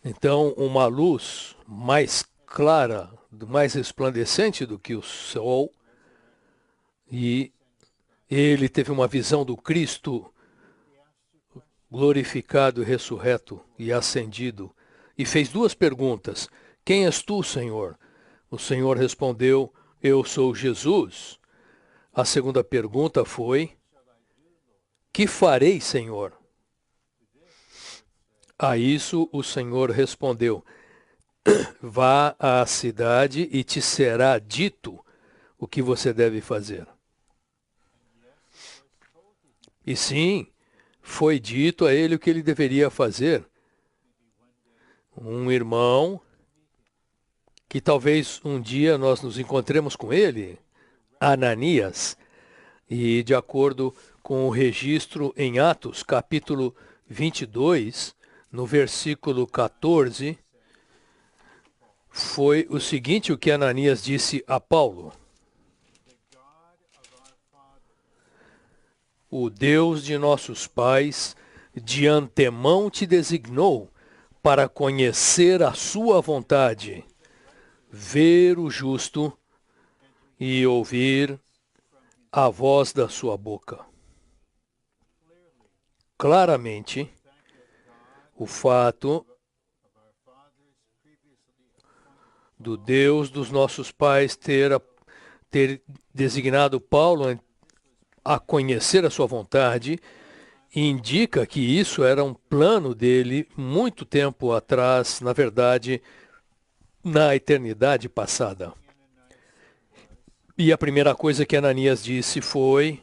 Então, uma luz mais clara, mais resplandecente do que o sol, e ele teve uma visão do Cristo glorificado e ressurreto e ascendido, e fez duas perguntas: Quem és tu, Senhor? O Senhor respondeu: Eu sou Jesus. A segunda pergunta foi: Que farei, Senhor? A isso o Senhor respondeu: Vá à cidade e te será dito o que você deve fazer. E sim, foi dito a ele o que ele deveria fazer. Um irmão que talvez um dia nós nos encontremos com ele, Ananias, e de acordo com o registro em Atos, capítulo 22, no versículo 14, foi o seguinte o que Ananias disse a Paulo: O Deus de nossos pais de antemão te designou para conhecer a sua vontade, ver o justo e ouvir a voz da sua boca. Claramente, o fato do Deus dos nossos pais ter designado Paulo a conhecer a sua vontade indica que isso era um plano dele muito tempo atrás, na verdade, na eternidade passada. E a primeira coisa que Ananias disse foi: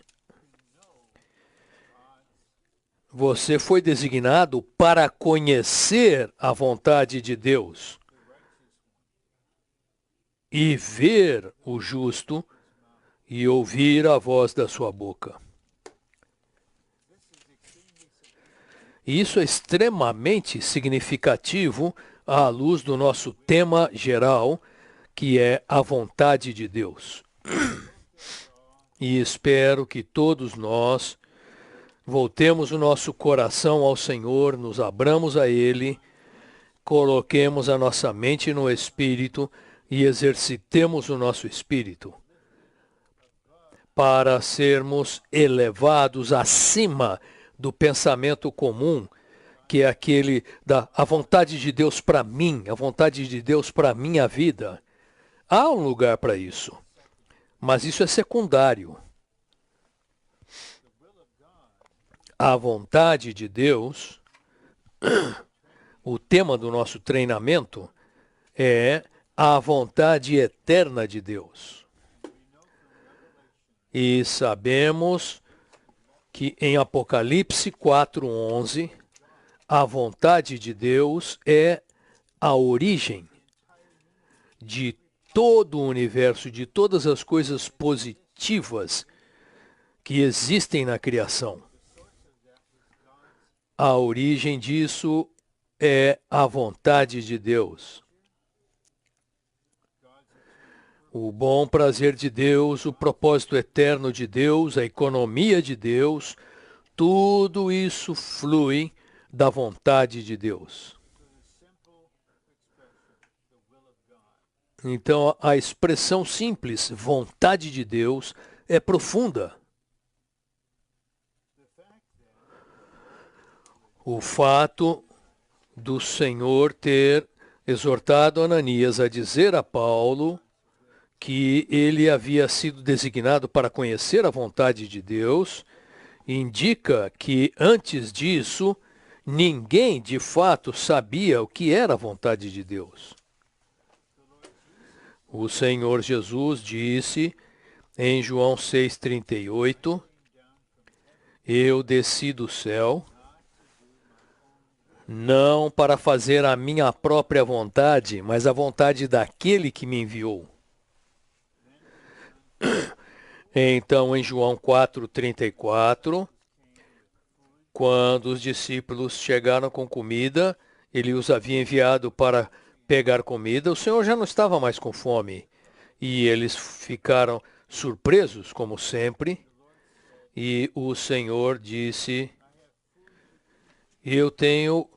Você foi designado para conhecer a vontade de Deus e ver o justo e ouvir a voz da sua boca. E isso é extremamente significativo à luz do nosso tema geral, que é a vontade de Deus. E espero que todos nós voltemos o nosso coração ao Senhor, nos abramos a Ele, coloquemos a nossa mente no Espírito e exercitemos o nosso espírito para sermos elevados acima do pensamento comum, que é aquele da a vontade de Deus para mim, a vontade de Deus para a minha vida. Há um lugar para isso, mas isso é secundário. A vontade de Deus, o tema do nosso treinamento é a vontade eterna de Deus. E sabemos que em Apocalipse 4:11, a vontade de Deus é a origem de todo o universo, de todas as coisas positivas que existem na criação. A origem disso é a vontade de Deus. O bom prazer de Deus, o propósito eterno de Deus, a economia de Deus, tudo isso flui da vontade de Deus. Então, a expressão simples, vontade de Deus, é profunda. O fato do Senhor ter exortado Ananias a dizer a Paulo que ele havia sido designado para conhecer a vontade de Deus, indica que antes disso, ninguém de fato sabia o que era a vontade de Deus. O Senhor Jesus disse em João 6,38, Eu desci do céu, não para fazer a minha própria vontade, mas a vontade daquele que me enviou. Então, em João 4,34, quando os discípulos chegaram com comida, ele os havia enviado para pegar comida, o Senhor já não estava mais com fome. E eles ficaram surpresos, como sempre, e o Senhor disse: Eu tenho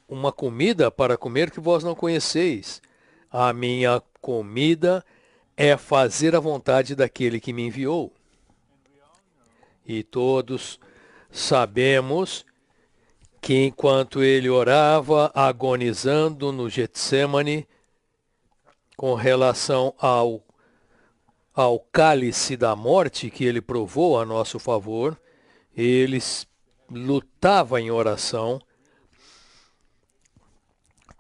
uma comida para comer que vós não conheceis. A minha comida é fazer a vontade daquele que me enviou. E todos sabemos que enquanto ele orava, agonizando no Getsemane, com relação ao cálice da morte que ele provou a nosso favor, ele lutava em oração,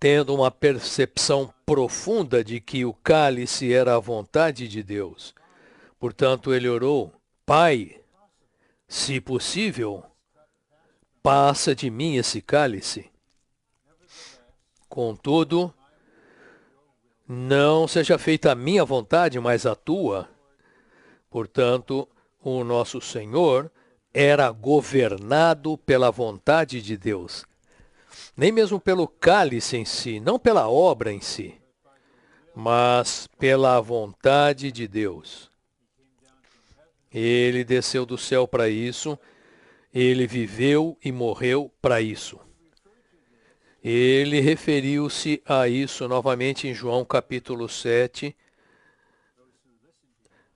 tendo uma percepção profunda de que o cálice era a vontade de Deus. Portanto, ele orou: Pai, se possível, passa de mim esse cálice. Contudo, não seja feita a minha vontade, mas a tua. Portanto, o nosso Senhor era governado pela vontade de Deus. Nem mesmo pelo cálice em si, não pela obra em si, mas pela vontade de Deus. Ele desceu do céu para isso, ele viveu e morreu para isso. Ele referiu-se a isso novamente em João capítulo 7,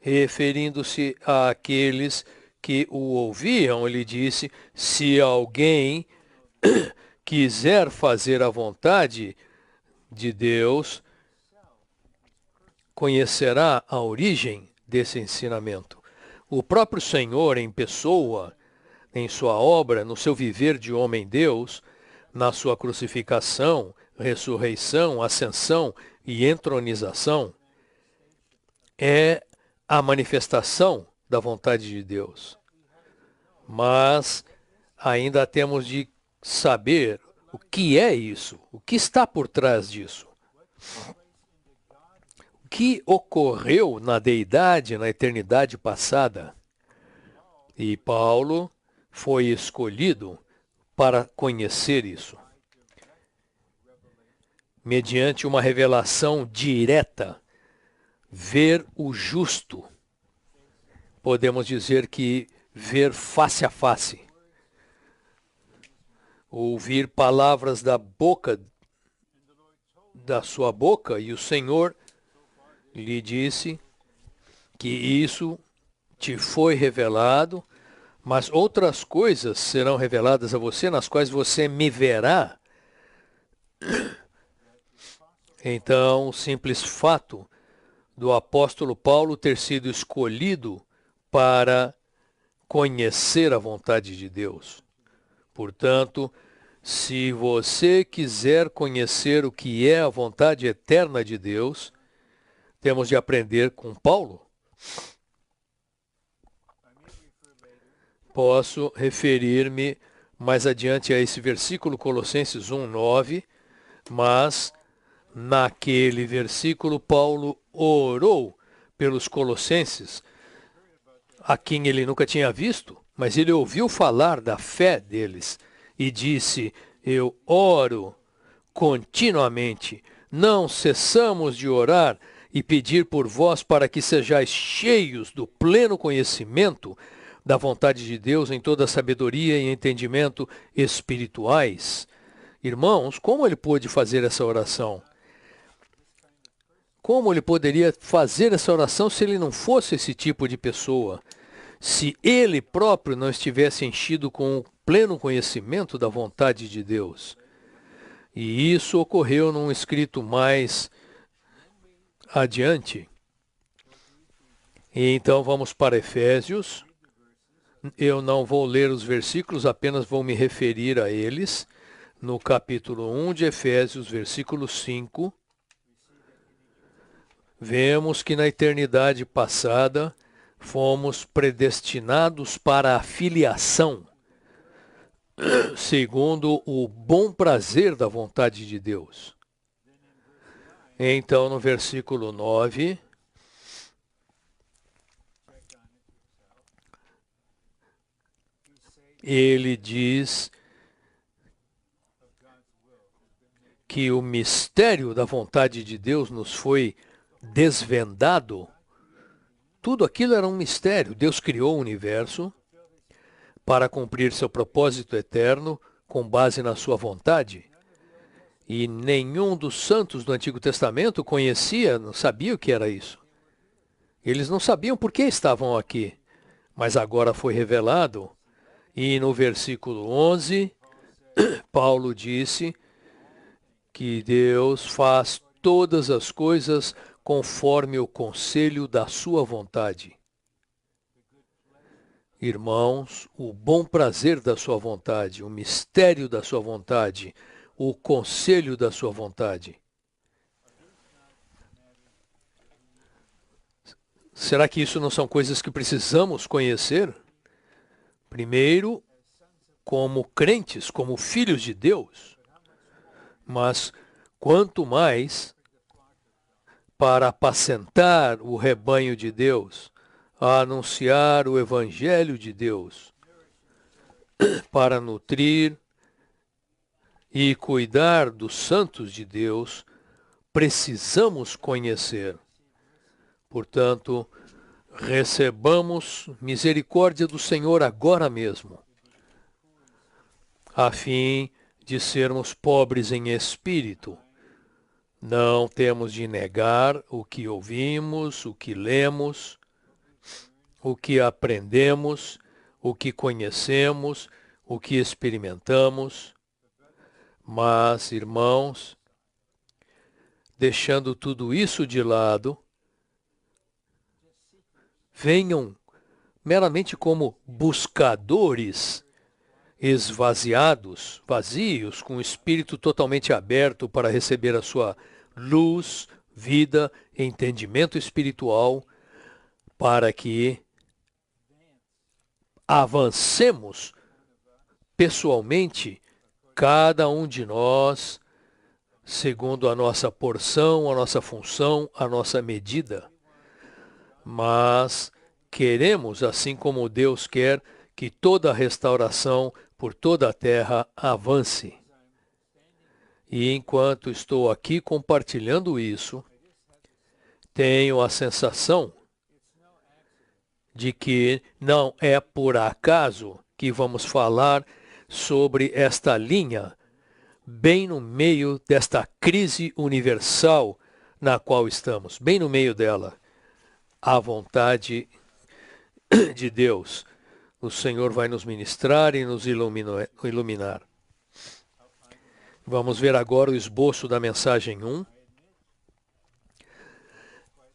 referindo-se àqueles que o ouviam. Ele disse: se alguém quiser fazer a vontade de Deus, conhecerá a origem desse ensinamento. O próprio Senhor em pessoa, em sua obra, no seu viver de homem-Deus, na sua crucificação, ressurreição, ascensão e entronização, é a manifestação da vontade de Deus. Mas ainda temos de saber o que é isso, o que está por trás disso. O que ocorreu na deidade, na eternidade passada. E Paulo foi escolhido para conhecer isso, mediante uma revelação direta, ver o justo. Podemos dizer que ver face a face. Ouvir palavras da sua boca, e o Senhor lhe disse que isso te foi revelado, mas outras coisas serão reveladas a você, nas quais você me verá. Então, o simples fato do apóstolo Paulo ter sido escolhido para conhecer a vontade de Deus. Portanto, se você quiser conhecer o que é a vontade eterna de Deus, temos de aprender com Paulo. Posso referir-me mais adiante a esse versículo, Colossenses 1:9, mas naquele versículo Paulo orou pelos colossenses, a quem ele nunca tinha visto, mas ele ouviu falar da fé deles e disse: eu oro continuamente, não cessamos de orar e pedir por vós para que sejais cheios do pleno conhecimento da vontade de Deus em toda sabedoria e entendimento espirituais. Irmãos, como ele pôde fazer essa oração? Como ele poderia fazer essa oração se ele não fosse esse tipo de pessoa? Se ele próprio não estivesse enchido com o pleno conhecimento da vontade de Deus? E isso ocorreu num escrito mais adiante. E então vamos para Efésios. Eu não vou ler os versículos, apenas vou me referir a eles. No capítulo 1 de Efésios, versículo 5, vemos que na eternidade passada fomos predestinados para a filiação, segundo o bom prazer da vontade de Deus. Então, no versículo 9, ele diz que o mistério da vontade de Deus nos foi desvendado. Tudo aquilo era um mistério. Deus criou o universo para cumprir seu propósito eterno com base na sua vontade. E nenhum dos santos do Antigo Testamento conhecia, não sabia o que era isso. Eles não sabiam por que estavam aqui, mas agora foi revelado. E no versículo 11, Paulo disse que Deus faz todas as coisas conforme o conselho da sua vontade. Irmãos, o bom prazer da sua vontade, o mistério da sua vontade, o conselho da sua vontade. Será que isso não são coisas que precisamos conhecer? Primeiro, como crentes, como filhos de Deus, mas quanto mais para apacentar o rebanho de Deus, a anunciar o Evangelho de Deus, para nutrir e cuidar dos santos de Deus, precisamos conhecer. Portanto, recebamos misericórdia do Senhor agora mesmo, a fim de sermos pobres em espírito. Não temos de negar o que ouvimos, o que lemos, o que aprendemos, o que conhecemos, o que experimentamos. Mas, irmãos, deixando tudo isso de lado, venham meramente como buscadores esvaziados, vazios, com o espírito totalmente aberto para receber a sua luz, vida, entendimento espiritual, para que avancemos pessoalmente, cada um de nós, segundo a nossa porção, a nossa função, a nossa medida. Mas queremos, assim como Deus quer, que toda a restauração por toda a terra avance. E enquanto estou aqui compartilhando isso, tenho a sensação de que não é por acaso que vamos falar sobre esta linha, bem no meio desta crise universal na qual estamos, bem no meio dela. A vontade de Deus. O Senhor vai nos ministrar e nos iluminar. Vamos ver agora o esboço da mensagem 1.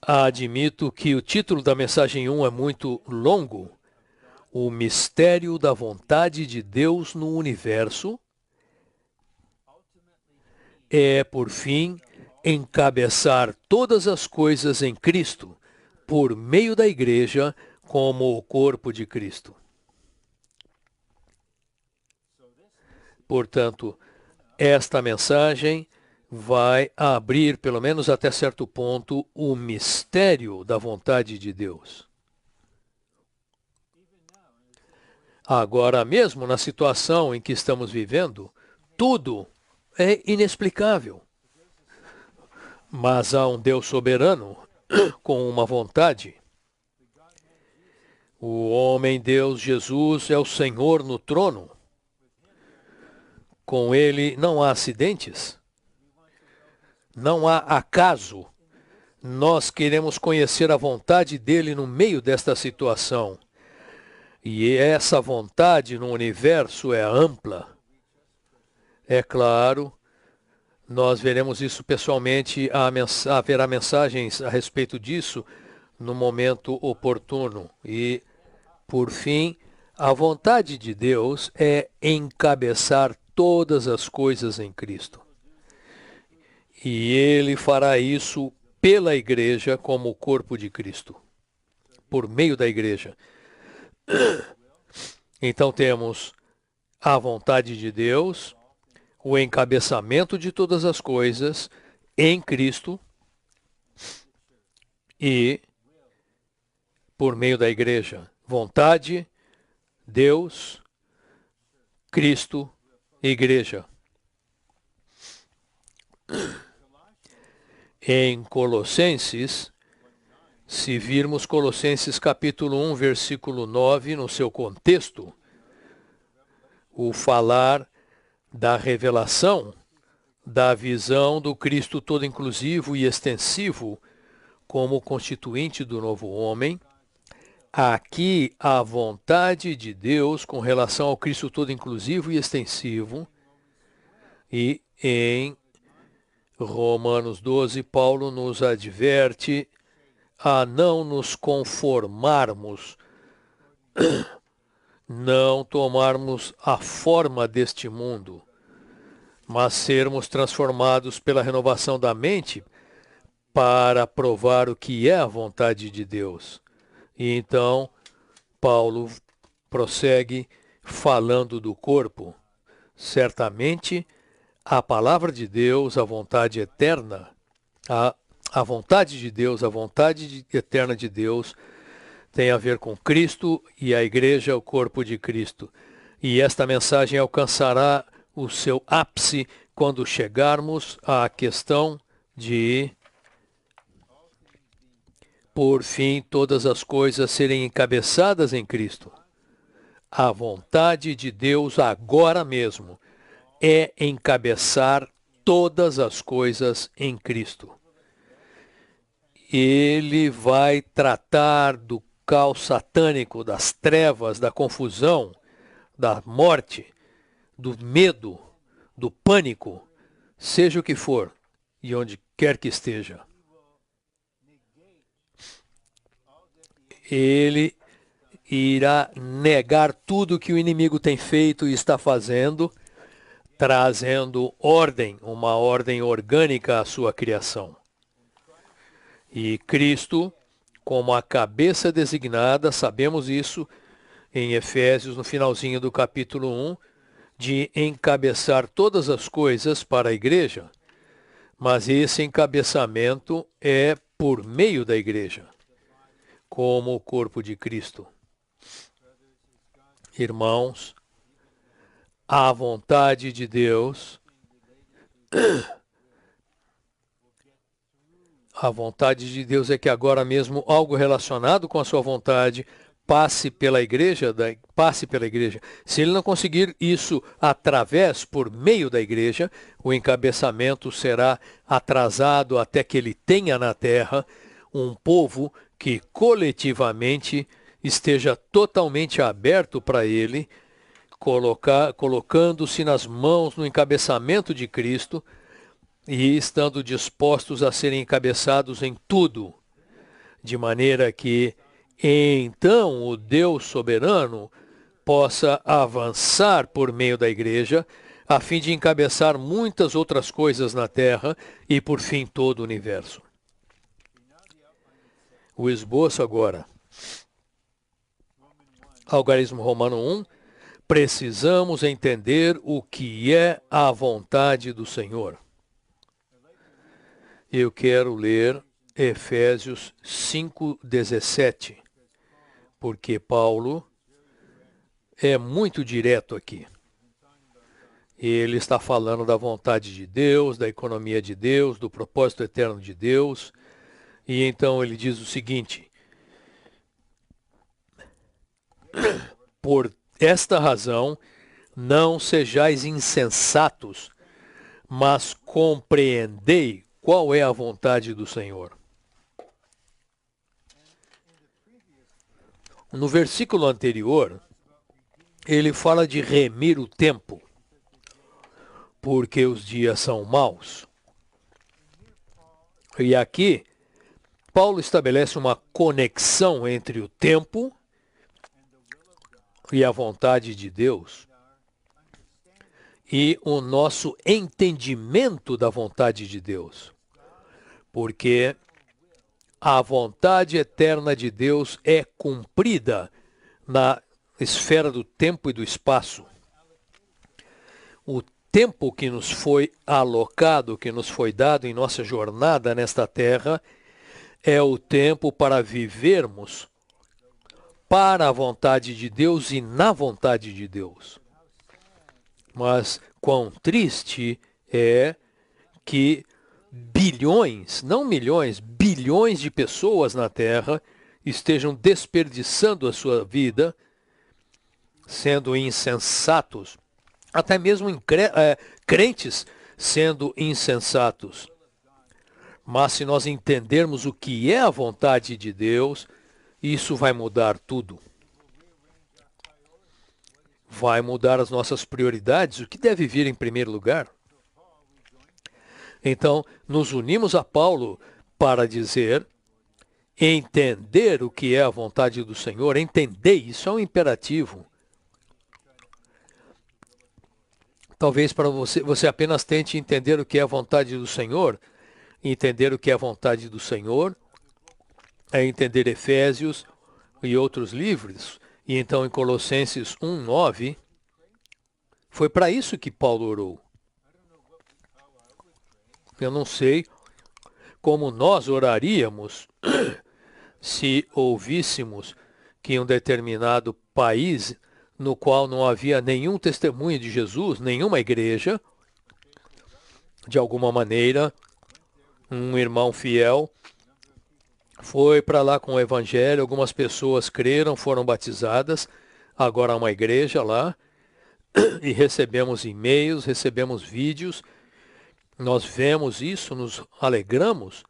Admito que o título da mensagem 1 é muito longo. O mistério da vontade de Deus no universo é, por fim, encabeçar todas as coisas em Cristo, por meio da igreja, como o corpo de Cristo. Portanto, esta mensagem vai abrir, pelo menos até certo ponto, o mistério da vontade de Deus. Agora mesmo, na situação em que estamos vivendo, tudo é inexplicável. Mas há um Deus soberano com uma vontade. O homem Deus Jesus é o Senhor no trono. Com ele não há acidentes, não há acaso. Nós queremos conhecer a vontade dele no meio desta situação. E essa vontade no universo é ampla. É claro, nós veremos isso pessoalmente, haverá mensagens a respeito disso no momento oportuno. E, por fim, a vontade de Deus é encabeçar todas as coisas em Cristo. E ele fará isso pela igreja como o corpo de Cristo, por meio da igreja. Então temos a vontade de Deus, o encabeçamento de todas as coisas em Cristo e por meio da igreja. Vontade, Deus, Cristo, igreja. Em Colossenses, se virmos Colossenses capítulo 1, versículo 9, no seu contexto, o falar da revelação da visão do Cristo todo inclusivo e extensivo como constituinte do novo homem, aqui a vontade de Deus com relação ao Cristo todo inclusivo e extensivo, e em Romanos 12, Paulo nos adverte a não nos conformarmos, não tomarmos a forma deste mundo, mas sermos transformados pela renovação da mente para provar o que é a vontade de Deus. E então, Paulo prossegue falando do corpo. Certamente, a palavra de Deus, a vontade eterna, a vontade de Deus, a vontade eterna de Deus, tem a ver com Cristo e a igreja, o corpo de Cristo. E esta mensagem alcançará o seu ápice quando chegarmos à questão de, por fim, todas as coisas serem encabeçadas em Cristo. A vontade de Deus agora mesmo é encabeçar todas as coisas em Cristo. Ele vai tratar do caos satânico, das trevas, da confusão, da morte, do medo, do pânico, seja o que for e onde quer que esteja. Ele irá negar tudo que o inimigo tem feito e está fazendo, trazendo ordem, uma ordem orgânica à sua criação. E Cristo, como a cabeça designada, sabemos isso em Efésios, no finalzinho do capítulo 1, de encabeçar todas as coisas para a igreja, mas esse encabeçamento é por meio da igreja, como o corpo de Cristo. Irmãos, a vontade de Deus, a vontade de Deus é que agora mesmo algo relacionado com a sua vontade passe pela igreja. Se ele não conseguir isso através, por meio da igreja, o encabeçamento será atrasado até que ele tenha na terra um povo que coletivamente esteja totalmente aberto para ele, colocando-se nas mãos no encabeçamento de Cristo e estando dispostos a serem encabeçados em tudo, de maneira que então o Deus soberano possa avançar por meio da igreja, a fim de encabeçar muitas outras coisas na terra e, por fim, todo o universo. O esboço agora. Algarismo Romano 1. Precisamos entender o que é a vontade do Senhor. Eu quero ler Efésios 5:17, porque Paulo é muito direto aqui. Ele está falando da vontade de Deus, da economia de Deus, do propósito eterno de Deus. E então ele diz o seguinte: por esta razão, não sejais insensatos, mas compreendei qual é a vontade do Senhor. No versículo anterior, ele fala de remir o tempo, porque os dias são maus. E aqui, Paulo estabelece uma conexão entre o tempo e a vontade de Deus e o nosso entendimento da vontade de Deus. Porque a vontade eterna de Deus é cumprida na esfera do tempo e do espaço. O tempo que nos foi alocado, que nos foi dado em nossa jornada nesta terra, é o tempo para vivermos para a vontade de Deus e na vontade de Deus. Mas quão triste é que bilhões, não milhões, bilhões de pessoas na Terra estejam desperdiçando a sua vida, sendo insensatos, até mesmo crentes sendo insensatos. Mas se nós entendermos o que é a vontade de Deus, isso vai mudar tudo. Vai mudar as nossas prioridades, o que deve vir em primeiro lugar. Então, nos unimos a Paulo para dizer, entender o que é a vontade do Senhor, entender, isso é um imperativo. Talvez para você apenas tente entender o que é a vontade do Senhor. Entender o que é a vontade do Senhor é entender Efésios e outros livros. E então em Colossenses 1:9, foi para isso que Paulo orou. Eu não sei como nós oraríamos se ouvíssemos que em um determinado país no qual não havia nenhum testemunho de Jesus, nenhuma igreja, de alguma maneira, um irmão fiel foi para lá com o evangelho, algumas pessoas creram, foram batizadas, agora há uma igreja lá, e recebemos e-mails, recebemos vídeos, nós vemos isso, nos alegramos.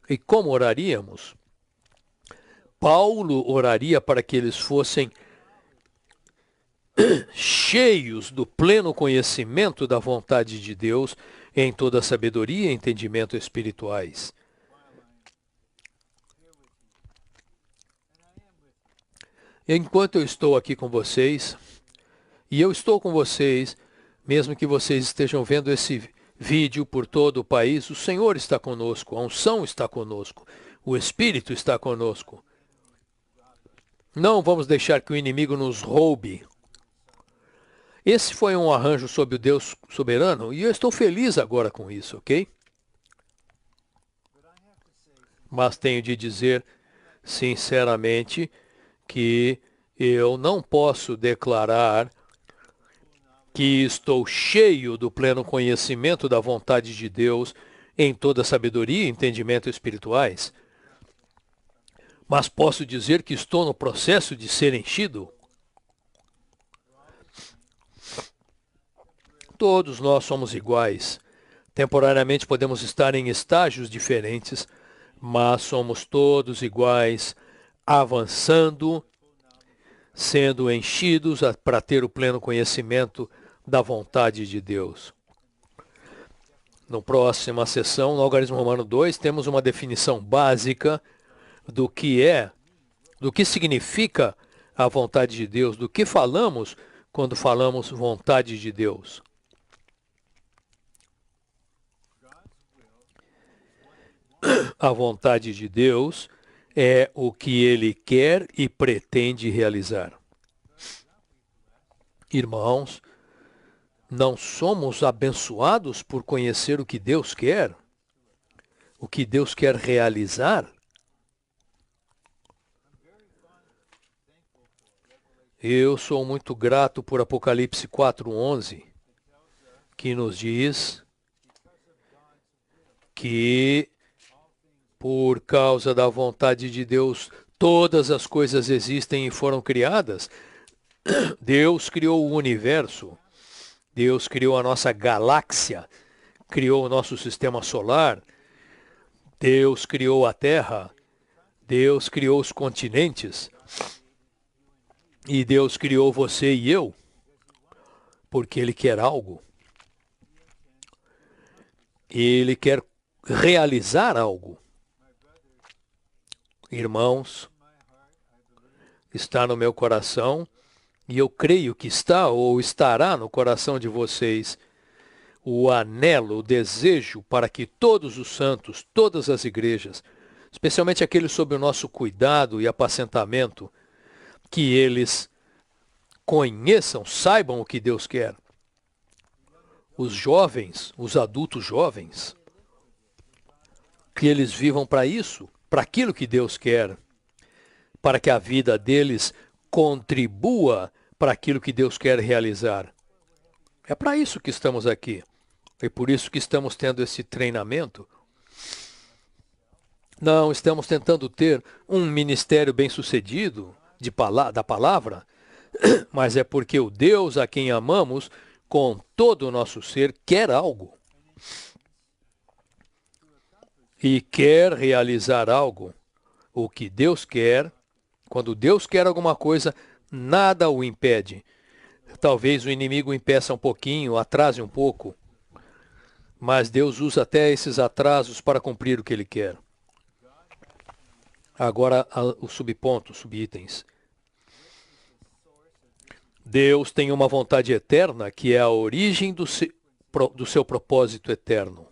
E como oraríamos? Paulo oraria para que eles fossem cheios do pleno conhecimento da vontade de Deus em toda a sabedoria e entendimento espirituais. Enquanto eu estou aqui com vocês, e eu estou com vocês, mesmo que vocês estejam vendo esse vídeo por todo o país, o Senhor está conosco, a unção está conosco, o Espírito está conosco. Não vamos deixar que o inimigo nos roube. Esse foi um arranjo sob o Deus soberano e eu estou feliz agora com isso, ok? Mas tenho de dizer, sinceramente, que eu não posso declarar que estou cheio do pleno conhecimento da vontade de Deus em toda sabedoria e entendimento espirituais. Mas posso dizer que estou no processo de ser enchido. Todos nós somos iguais. Temporariamente podemos estar em estágios diferentes, mas somos todos iguais, avançando, sendo enchidos para ter o pleno conhecimento da vontade de Deus. Na próxima sessão, no Algarismo Romano 2, temos uma definição básica do que significa a vontade de Deus, do que falamos quando falamos vontade de Deus. A vontade de Deus é o que Ele quer e pretende realizar. Irmãos, não somos abençoados por conhecer o que Deus quer? O que Deus quer realizar? Eu sou muito grato por Apocalipse 4:11, que nos diz que por causa da vontade de Deus, todas as coisas existem e foram criadas. Deus criou o universo, Deus criou a nossa galáxia, criou o nosso sistema solar, Deus criou a Terra, Deus criou os continentes, e Deus criou você e eu, porque Ele quer algo. Ele quer realizar algo. Irmãos, está no meu coração, e eu creio que está ou estará no coração de vocês, o anelo, o desejo para que todos os santos, todas as igrejas, especialmente aqueles sob o nosso cuidado e apacentamento, que eles conheçam, saibam o que Deus quer. Os jovens, os adultos jovens, que eles vivam para isso, para aquilo que Deus quer, para que a vida deles contribua para aquilo que Deus quer realizar. É para isso que estamos aqui. É por isso que estamos tendo esse treinamento. Não estamos tentando ter um ministério bem-sucedido da palavra. mas é porque o Deus a quem amamos com todo o nosso ser quer algo. E quer realizar algo. O que Deus quer, quando Deus quer alguma coisa, nada o impede. Talvez o inimigo impeça um pouquinho, atrase um pouco, mas Deus usa até esses atrasos para cumprir o que Ele quer. Agora, o subponto, subitens. Deus tem uma vontade eterna que é a origem do seu propósito eterno.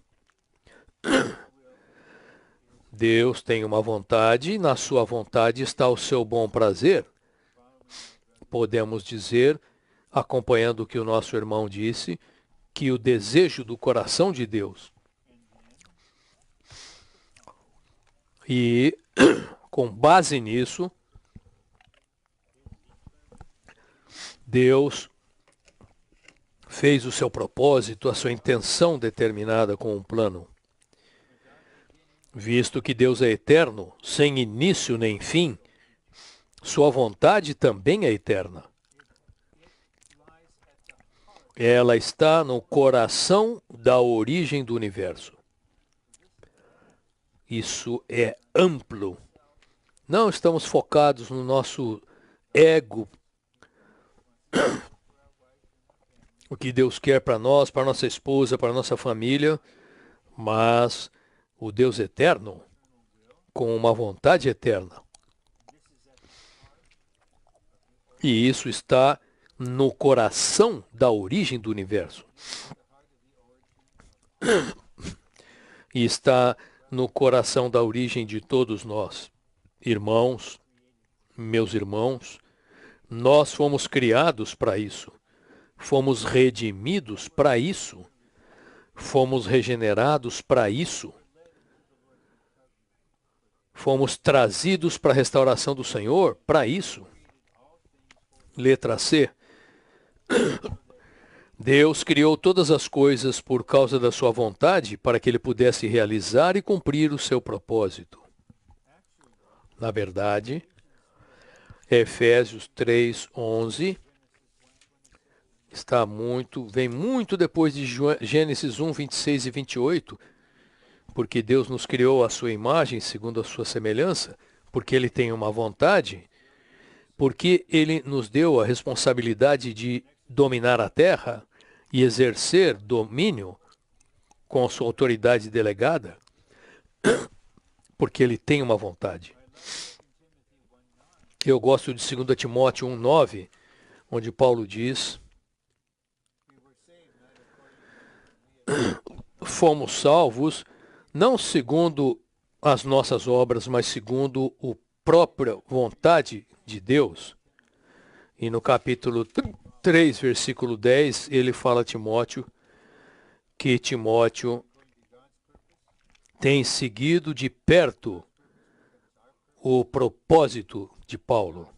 Deus tem uma vontade e na sua vontade está o seu bom prazer. Podemos dizer, acompanhando o que o nosso irmão disse, que o desejo do coração de Deus. E, com base nisso, Deus fez o seu propósito, a sua intenção determinada com um plano. Visto que Deus é eterno, sem início nem fim, sua vontade também é eterna. Ela está no coração da origem do universo. Isso é amplo. Não estamos focados no nosso ego, o que Deus quer para nós, para nossa esposa, para nossa família, mas o Deus eterno, com uma vontade eterna. E isso está no coração da origem do universo. E está no coração da origem de todos nós. Irmãos, meus irmãos, nós fomos criados para isso. Fomos redimidos para isso. Fomos regenerados para isso. Fomos trazidos para a restauração do Senhor para isso. Letra C. Deus criou todas as coisas por causa da sua vontade para que ele pudesse realizar e cumprir o seu propósito. Na verdade, Efésios 3:11 vem muito depois de Gênesis 1, 26 e 28, porque Deus nos criou à sua imagem, segundo a sua semelhança, porque ele tem uma vontade, porque ele nos deu a responsabilidade de dominar a terra e exercer domínio com a sua autoridade delegada, porque ele tem uma vontade. Eu gosto de 2 Timóteo 1:9, onde Paulo diz: fomos salvos não segundo as nossas obras, mas segundo a própria vontade de Deus. E no capítulo 3, versículo 10, ele fala a Timóteo que Timóteo tem seguido de perto o propósito de Paulo.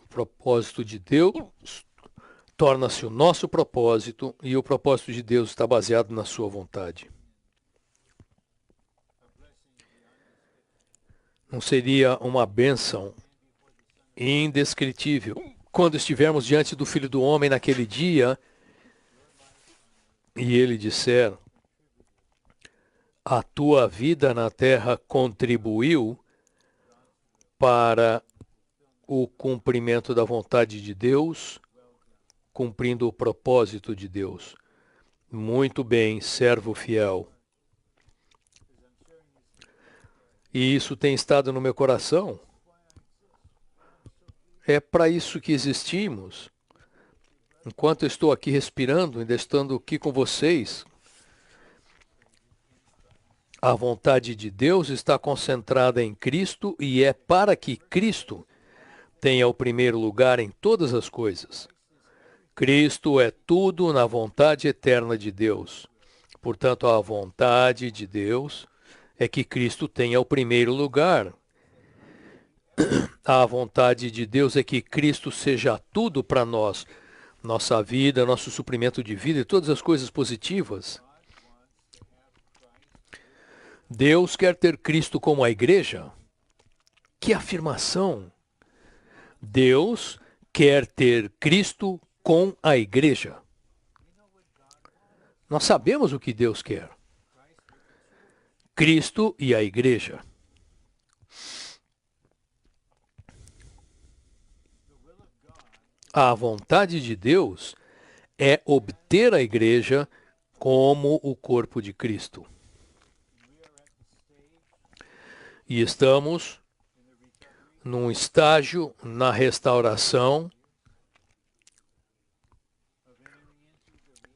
O propósito de Deus torna-se o nosso propósito e o propósito de Deus está baseado na sua vontade. Não seria uma bênção indescritível quando estivermos diante do Filho do Homem naquele dia e ele disser: a tua vida na terra contribuiu para o cumprimento da vontade de Deus, cumprindo o propósito de Deus. Muito bem, servo fiel. E isso tem estado no meu coração. É para isso que existimos. Enquanto eu estou aqui respirando, ainda estando aqui com vocês, a vontade de Deus está concentrada em Cristo e é para que Cristo tenha o primeiro lugar em todas as coisas. Cristo é tudo na vontade eterna de Deus. Portanto, a vontade de Deus é que Cristo tenha o primeiro lugar. A vontade de Deus é que Cristo seja tudo para nós. Nossa vida, nosso suprimento de vida e todas as coisas positivas. Deus quer ter Cristo como a igreja? Que afirmação! Deus quer ter Cristo com a igreja. Nós sabemos o que Deus quer. Cristo e a igreja. A vontade de Deus é obter a igreja como o corpo de Cristo. E estamos num estágio na restauração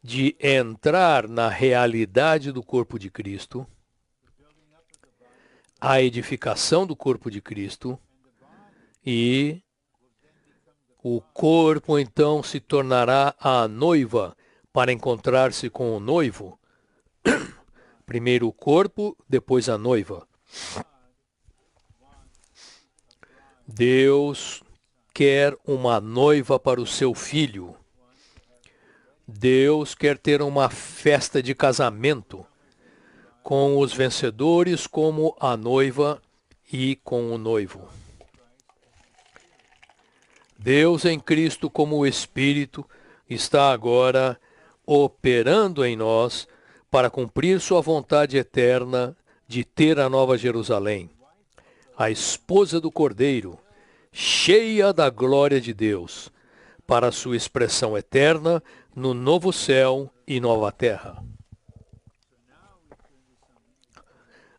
de entrar na realidade do corpo de Cristo, a edificação do corpo de Cristo, e o corpo então se tornará a noiva para encontrar-se com o noivo. Primeiro o corpo, depois a noiva. Deus quer uma noiva para o seu filho. Deus quer ter uma festa de casamento com os vencedores como a noiva e com o noivo. Deus em Cristo como o Espírito está agora operando em nós para cumprir sua vontade eterna de ter a Nova Jerusalém, a esposa do Cordeiro, cheia da glória de Deus, para a sua expressão eterna no novo céu e nova terra.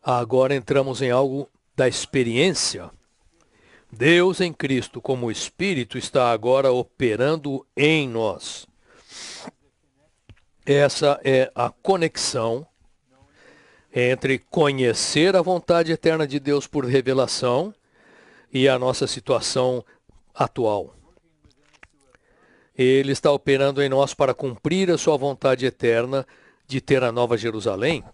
Agora entramos em algo da experiência. Deus em Cristo como Espírito está agora operando em nós. Essa é a conexão entre conhecer a vontade eterna de Deus por revelação e a nossa situação atual. Ele está operando em nós para cumprir a sua vontade eterna de ter a Nova Jerusalém.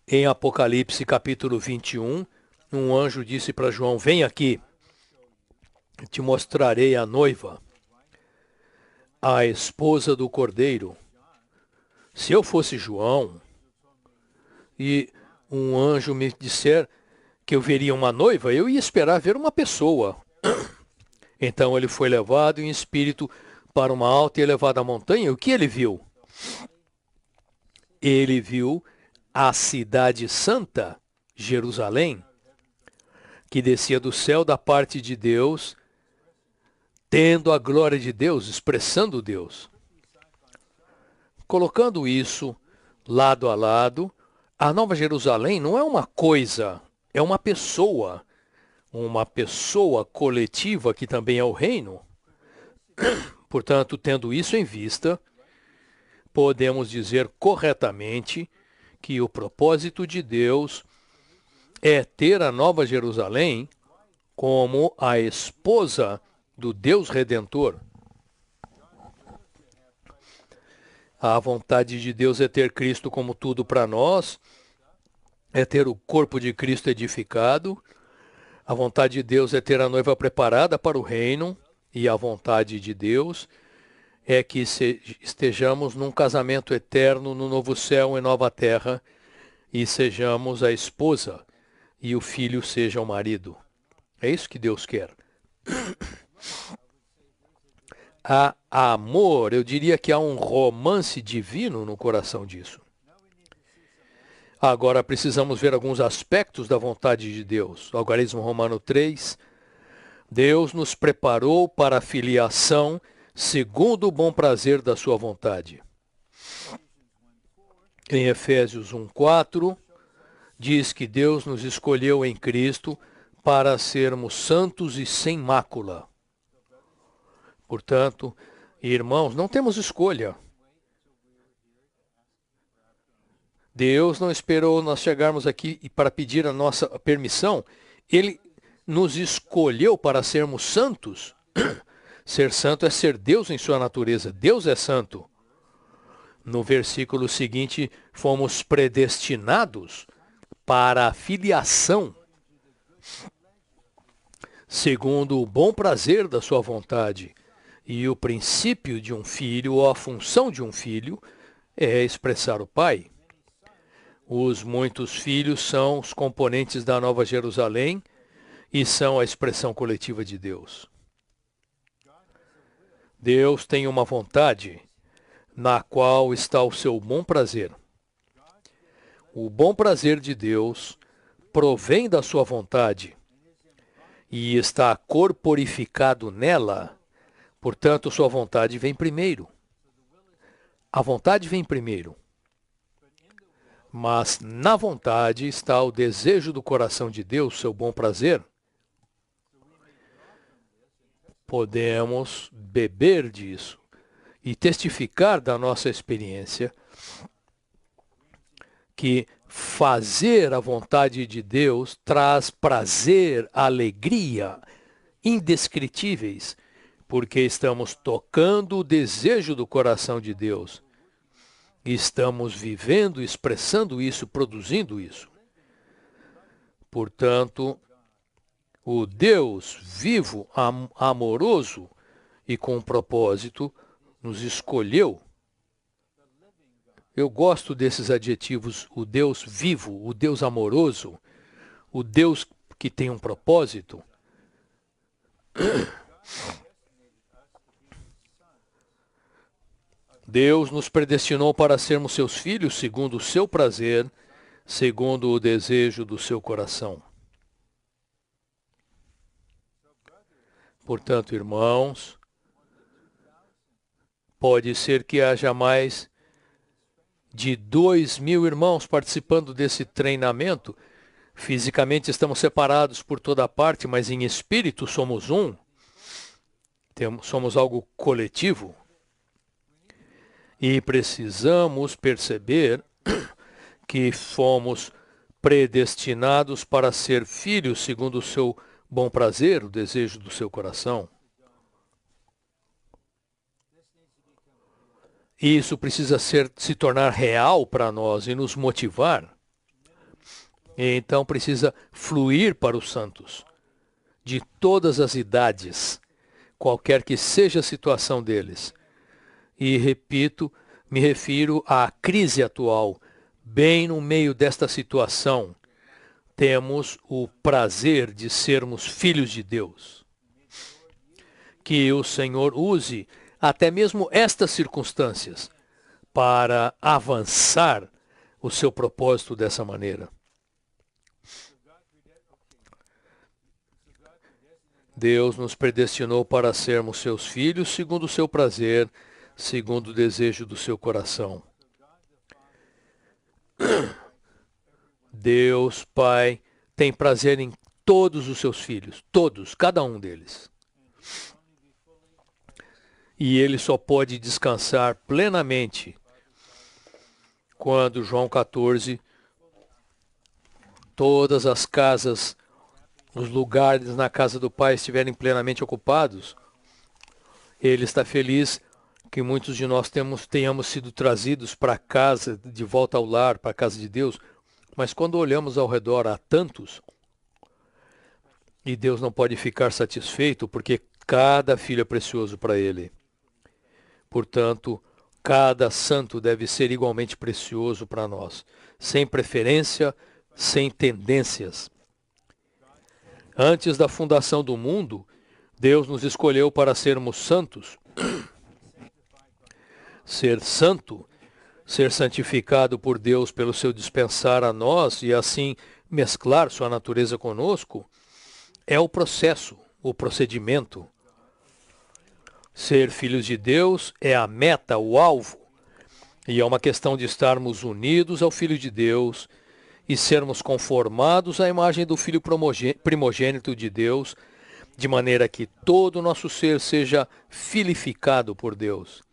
Em Apocalipse capítulo 21, um anjo disse para João: vem aqui, te mostrarei a noiva, a esposa do Cordeiro. Se eu fosse João e um anjo me disser que eu veria uma noiva, eu ia esperar ver uma pessoa. Então ele foi levado em espírito para uma alta e elevada montanha. O que ele viu? Ele viu a cidade santa, Jerusalém, que descia do céu da parte de Deus, tendo a glória de Deus, expressando Deus. Colocando isso lado a lado, a Nova Jerusalém não é uma coisa, é uma pessoa coletiva que também é o reino. Portanto, tendo isso em vista, podemos dizer corretamente que o propósito de Deus é ter a Nova Jerusalém como a esposa do Deus Redentor. A vontade de Deus é ter Cristo como tudo para nós, é ter o corpo de Cristo edificado. A vontade de Deus é ter a noiva preparada para o reino, e a vontade de Deus é que estejamos num casamento eterno no novo céu e nova terra, e sejamos a esposa e o filho seja o marido. É isso que Deus quer. Há amor, eu diria que há um romance divino no coração disso. Agora precisamos ver alguns aspectos da vontade de Deus. Algarismo Romano 3. Deus nos preparou para a filiação segundo o bom prazer da sua vontade. Em Efésios 1:4, diz que Deus nos escolheu em Cristo para sermos santos e sem mácula. Portanto, irmãos, não temos escolha. Deus não esperou nós chegarmos aqui para pedir a nossa permissão. Ele nos escolheu para sermos santos. Ser santo é ser Deus em sua natureza. Deus é santo. No versículo seguinte, fomos predestinados para a filiação, segundo o bom prazer da sua vontade. E o princípio de um filho, ou a função de um filho, é expressar o Pai. Os muitos filhos são os componentes da Nova Jerusalém, e são a expressão coletiva de Deus. Deus tem uma vontade na qual está o seu bom prazer. O bom prazer de Deus provém da sua vontade e está corporificado nela, portanto, sua vontade vem primeiro. A vontade vem primeiro. Mas na vontade está o desejo do coração de Deus, seu bom prazer. Podemos beber disso e testificar da nossa experiência que fazer a vontade de Deus traz prazer, alegria, indescritíveis, porque estamos tocando o desejo do coração de Deus. Estamos vivendo, expressando isso, produzindo isso. Portanto, o Deus vivo, amoroso e com propósito, nos escolheu. Eu gosto desses adjetivos, o Deus vivo, o Deus amoroso, o Deus que tem um propósito. Deus nos predestinou para sermos seus filhos segundo o seu prazer, segundo o desejo do seu coração. Portanto, irmãos, pode ser que haja mais de 2.000 irmãos participando desse treinamento. Fisicamente estamos separados por toda parte, mas em espírito somos um. Somos algo coletivo. E precisamos perceber que fomos predestinados para ser filhos segundo o seu bom prazer, o desejo do seu coração. E isso precisa se tornar real para nós e nos motivar. E então precisa fluir para os santos, de todas as idades, qualquer que seja a situação deles. E repito, me refiro à crise atual. Bem no meio desta situação, temos o prazer de sermos filhos de Deus. Que o Senhor use até mesmo estas circunstâncias para avançar o seu propósito dessa maneira. Deus nos predestinou para sermos seus filhos segundo o seu prazer, segundo o desejo do seu coração. Deus, Pai, tem prazer em todos os seus filhos, todos, cada um deles. E ele só pode descansar plenamente quando João 14, todas as casas, os lugares na casa do Pai estiverem plenamente ocupados. Ele está feliz que muitos de nós tenhamos sido trazidos para casa, de volta ao lar, para a casa de Deus. Mas quando olhamos ao redor, há tantos, e Deus não pode ficar satisfeito, porque cada filho é precioso para Ele. Portanto, cada santo deve ser igualmente precioso para nós, sem preferência, sem tendências. Antes da fundação do mundo, Deus nos escolheu para sermos santos. Ser santo, ser santificado por Deus pelo seu dispensar a nós e assim mesclar sua natureza conosco, é o processo, o procedimento. Ser filhos de Deus é a meta, o alvo, e é uma questão de estarmos unidos ao Filho de Deus e sermos conformados à imagem do Filho primogênito de Deus, de maneira que todo o nosso ser seja filificado por Deus.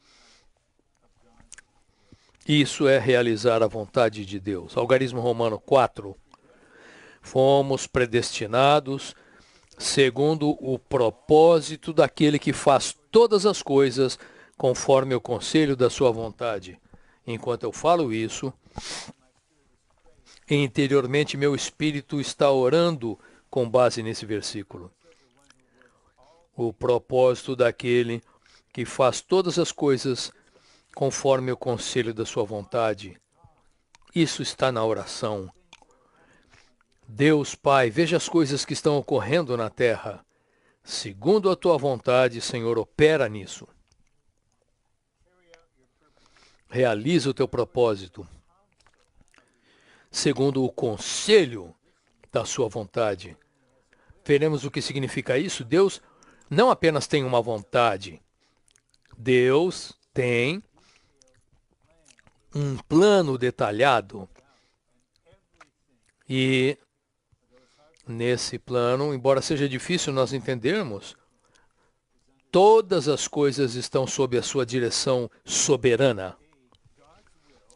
Isso é realizar a vontade de Deus. Algarismo Romano 4. Fomos predestinados segundo o propósito daquele que faz todas as coisas conforme o conselho da sua vontade. Enquanto eu falo isso, interiormente meu espírito está orando com base nesse versículo. O propósito daquele que faz todas as coisas conforme o conselho da sua vontade. Isso está na oração. Deus Pai, veja as coisas que estão ocorrendo na terra. Segundo a tua vontade, Senhor, opera nisso. Realiza o teu propósito, segundo o conselho da sua vontade. Veremos o que significa isso. Deus não apenas tem uma vontade, Deus tem um plano detalhado. E nesse plano, embora seja difícil nós entendermos, todas as coisas estão sob a sua direção soberana.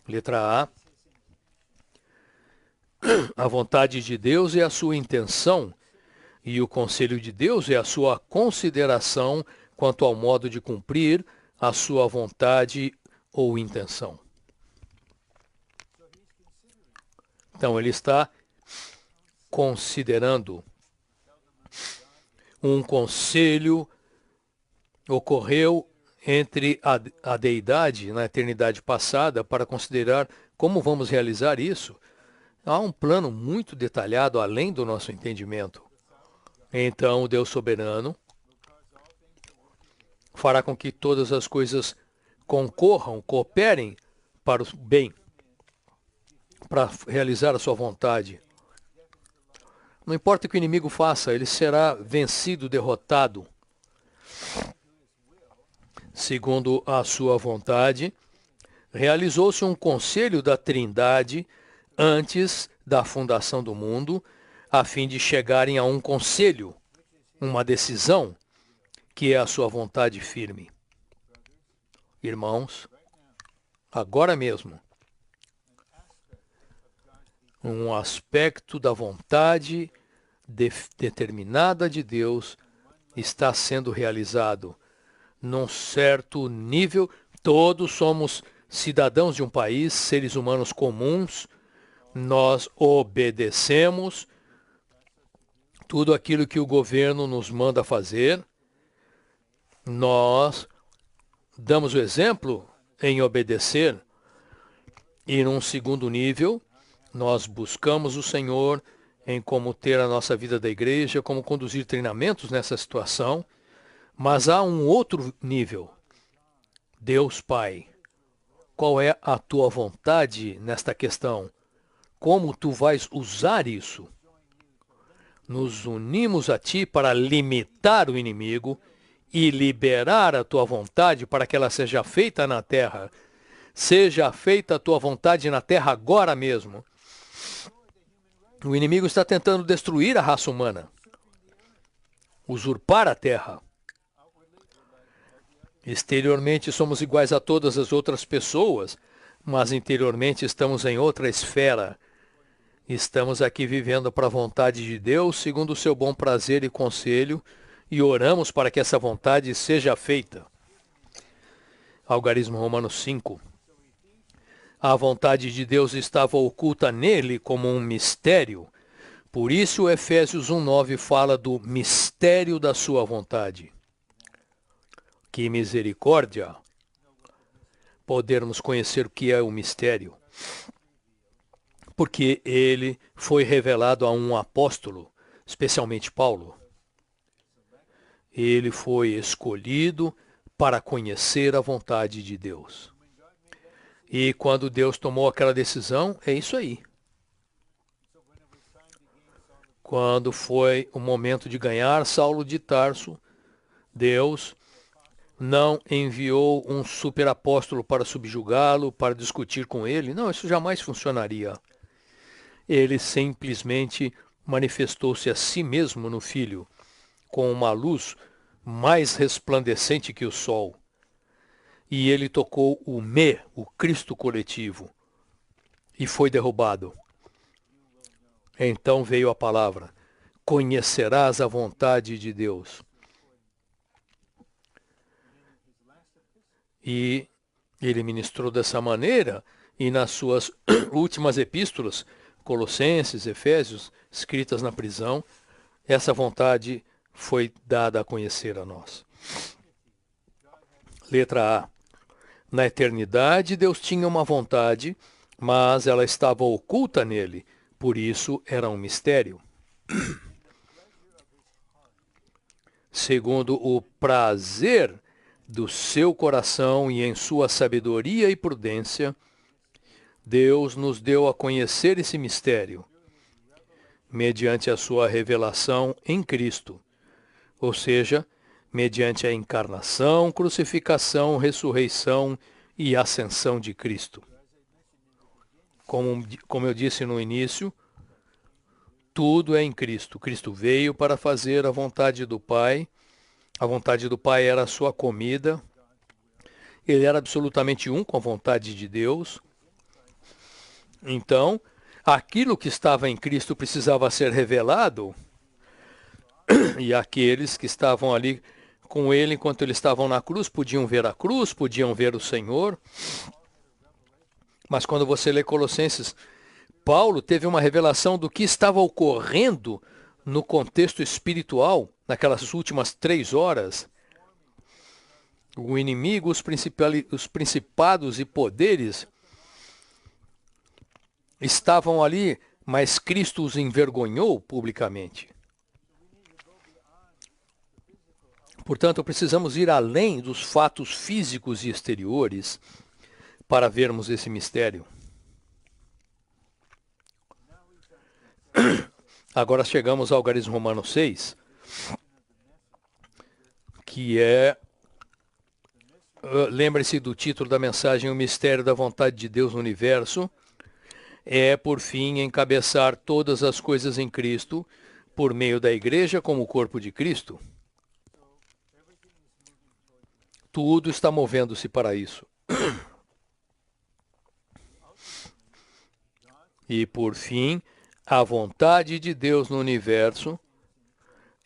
Letra A vontade de Deus é a sua intenção, e o conselho de Deus é a sua consideração quanto ao modo de cumprir a sua vontade ou intenção. Então, ele está considerando um conselho ocorreu entre a deidade na eternidade passada para considerar como vamos realizar isso. Há um plano muito detalhado além do nosso entendimento. Então, o Deus soberano fará com que todas as coisas concorram, cooperem para o bem, para realizar a sua vontade. Não importa o que o inimigo faça, ele será vencido, derrotado. Segundo a sua vontade, realizou-se um conselho da Trindade antes da fundação do mundo, a fim de chegarem a um conselho, uma decisão, que é a sua vontade firme. Irmãos, agora mesmo, um aspecto da vontade determinada de Deus está sendo realizado. Num certo nível, todos somos cidadãos de um país, seres humanos comuns, nós obedecemos tudo aquilo que o governo nos manda fazer, nós damos o exemplo em obedecer, e num segundo nível, nós buscamos o Senhor em como ter a nossa vida da igreja, como conduzir treinamentos nessa situação. Mas há um outro nível. Deus Pai, qual é a tua vontade nesta questão? Como tu vais usar isso? Nos unimos a ti para limitar o inimigo e liberar a tua vontade para que ela seja feita na terra. Seja feita a tua vontade na terra agora mesmo. O inimigo está tentando destruir a raça humana, usurpar a terra. Exteriormente somos iguais a todas as outras pessoas, mas interiormente estamos em outra esfera. Estamos aqui vivendo para a vontade de Deus, segundo o seu bom prazer e conselho, e oramos para que essa vontade seja feita. Algarismo Romano 5. A vontade de Deus estava oculta nele como um mistério. Por isso, Efésios 1:9 fala do mistério da sua vontade. Que misericórdia podermos conhecer o que é o mistério, porque ele foi revelado a um apóstolo, especialmente Paulo. Ele foi escolhido para conhecer a vontade de Deus. E quando Deus tomou aquela decisão, é isso aí. Quando foi o momento de ganhar Saulo de Tarso, Deus não enviou um superapóstolo para subjugá-lo, para discutir com ele. Não, isso jamais funcionaria. Ele simplesmente manifestou-se a si mesmo no Filho, com uma luz mais resplandecente que o sol. E ele tocou o Cristo coletivo, e foi derrubado. Então veio a palavra: conhecerás a vontade de Deus. E ele ministrou dessa maneira, e nas suas últimas epístolas, Colossenses, Efésios, escritas na prisão, essa vontade foi dada a conhecer a nós. Letra A. Na eternidade, Deus tinha uma vontade, mas ela estava oculta nele, Por isso era um mistério. Segundo o prazer do seu coração e em sua sabedoria e prudência, Deus nos deu a conhecer esse mistério, mediante a sua revelação em Cristo, ou seja, mediante a encarnação, crucificação, ressurreição e ascensão de Cristo. Como eu disse no início, tudo é em Cristo. Cristo veio para fazer a vontade do Pai. A vontade do Pai era a sua comida. Ele era absolutamente um com a vontade de Deus. Então, aquilo que estava em Cristo precisava ser revelado, e aqueles que estavam ali com ele enquanto eles estavam na cruz podiam ver a cruz, podiam ver o Senhor. Mas quando você lê Colossenses, Paulo teve uma revelação do que estava ocorrendo no contexto espiritual naquelas últimas 3 horas. O inimigo, os principados e poderes estavam ali, mas Cristo os envergonhou publicamente. Portanto, precisamos ir além dos fatos físicos e exteriores para vermos esse mistério. Agora chegamos ao Algarismo Romano 6, que é, lembre-se do título da mensagem, o mistério da vontade de Deus no universo, é, por fim, encabeçar todas as coisas em Cristo, por meio da igreja como o corpo de Cristo. Tudo está movendo-se para isso. E, por fim, a vontade de Deus no universo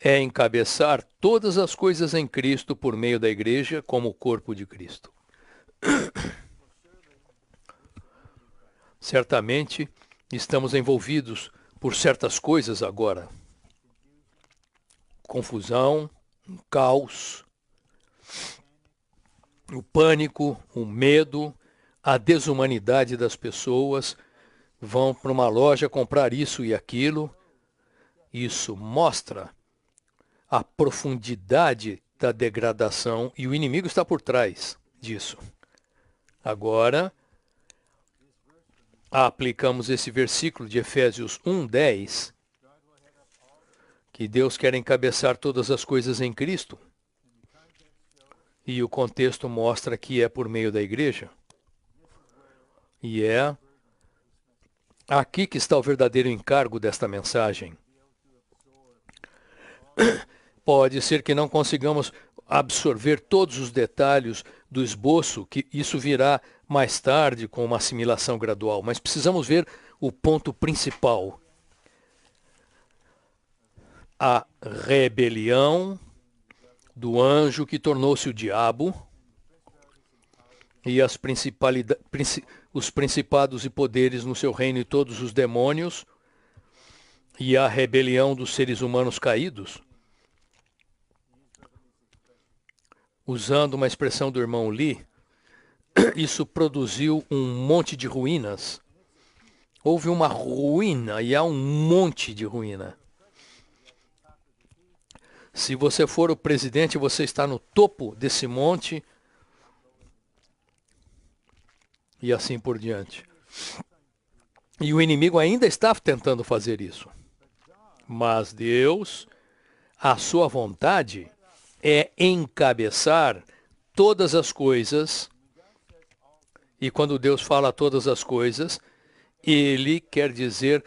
é encabeçar todas as coisas em Cristo por meio da igreja como o corpo de Cristo. Certamente estamos envolvidos por certas coisas agora. Confusão, um caos, o pânico, o medo, a desumanidade das pessoas. Vão para uma loja comprar isso e aquilo. Isso mostra a profundidade da degradação e o inimigo está por trás disso. Agora, aplicamos esse versículo de Efésios 1:10, que Deus quer encabeçar todas as coisas em Cristo. E o contexto mostra que é por meio da igreja. E é aqui que está o verdadeiro encargo desta mensagem. Pode ser que não consigamos absorver todos os detalhes do esboço, que isso virá mais tarde com uma assimilação gradual, mas precisamos ver o ponto principal. A rebelião do anjo que tornou-se o diabo e os principados e poderes no seu reino e todos os demônios e a rebelião dos seres humanos caídos. Usando uma expressão do irmão Lee, isso produziu um monte de ruínas. Houve uma ruína e há um monte de ruína. Se você for o presidente, você está no topo desse monte e assim por diante. E o inimigo ainda está tentando fazer isso. Mas Deus, a sua vontade é encabeçar todas as coisas. E quando Deus fala todas as coisas, Ele quer dizer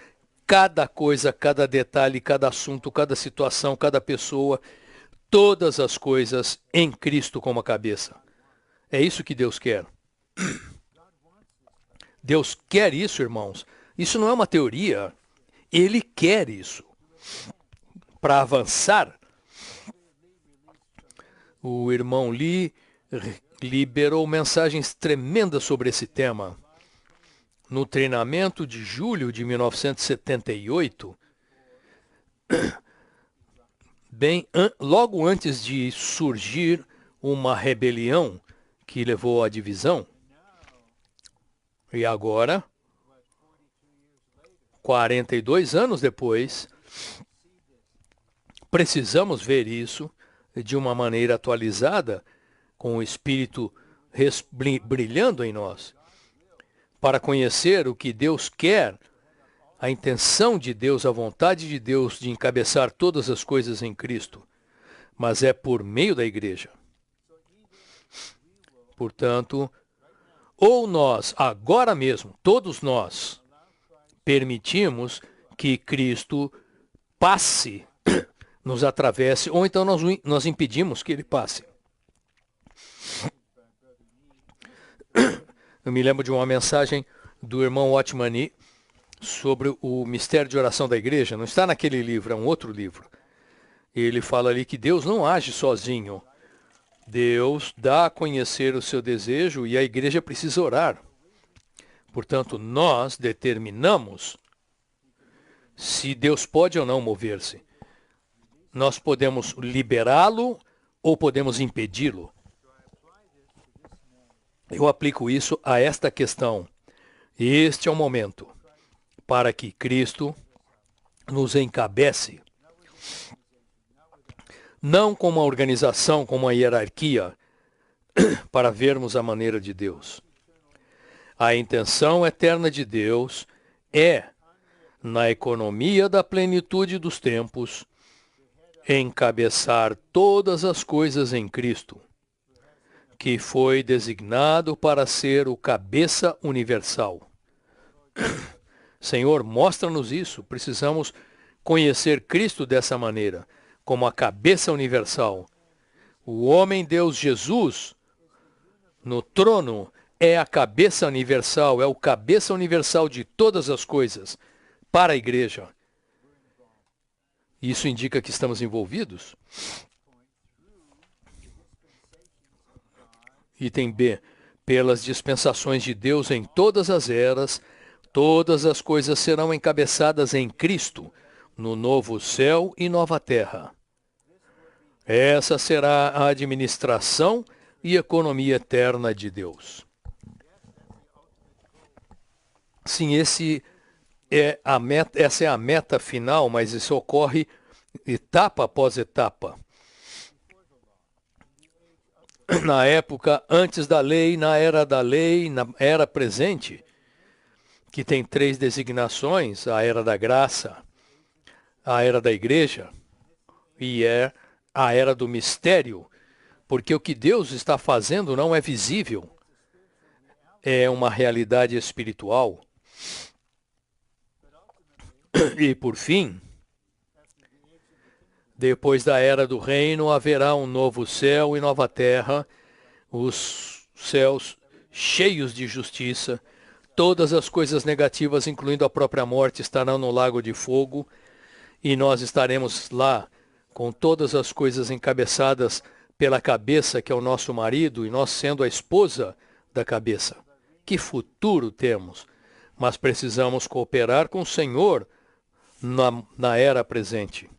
cada coisa, cada detalhe, cada assunto, cada situação, cada pessoa, todas as coisas em Cristo como a cabeça. É isso que Deus quer. Deus quer isso, irmãos. Isso não é uma teoria. Ele quer isso. Para avançar, o irmão Lee liberou mensagens tremendas sobre esse tema. No treinamento de julho de 1978, logo antes de surgir uma rebelião que levou à divisão, e agora, 42 anos depois, precisamos ver isso de uma maneira atualizada, com o Espírito brilhando em nós, para conhecer o que Deus quer, a intenção de Deus, a vontade de Deus de encabeçar todas as coisas em Cristo, mas é por meio da igreja. Portanto, ou nós, agora mesmo, todos nós, permitimos que Cristo passe, nos atravesse, ou então nós impedimos que ele passe. Eu me lembro de uma mensagem do irmão Otmani sobre o mistério de oração da igreja. Não está naquele livro, é um outro livro. Ele fala ali que Deus não age sozinho. Deus dá a conhecer o seu desejo e a igreja precisa orar. Portanto, nós determinamos se Deus pode ou não mover-se. Nós podemos liberá-lo ou podemos impedi-lo. Eu aplico isso a esta questão. Este é o momento para que Cristo nos encabece. Não como uma organização, como uma hierarquia, para vermos a maneira de Deus. A intenção eterna de Deus é, na economia da plenitude dos tempos, encabeçar todas as coisas em Cristo, que foi designado para ser o cabeça universal. Senhor, mostra-nos isso. Precisamos conhecer Cristo dessa maneira, como a cabeça universal. O homem Deus Jesus, no trono, é a cabeça universal, é o cabeça universal de todas as coisas para a igreja. Isso indica que estamos envolvidos? Item B. Pelas dispensações de Deus em todas as eras, todas as coisas serão encabeçadas em Cristo, no novo céu e nova terra. Essa será a administração e economia eterna de Deus. Sim, essa é a meta final, mas isso ocorre etapa após etapa. Na época antes da lei, na era presente, que tem 3 designações, a era da graça, a era da igreja e a era do mistério, porque o que Deus está fazendo não é visível, é uma realidade espiritual. E por fim, depois da era do reino, haverá um novo céu e nova terra, os céus cheios de justiça, todas as coisas negativas, incluindo a própria morte, estarão no lago de fogo, e nós estaremos lá com todas as coisas encabeçadas pela cabeça, que é o nosso marido, e nós sendo a esposa da cabeça. Que futuro temos! Mas precisamos cooperar com o Senhor na era presente.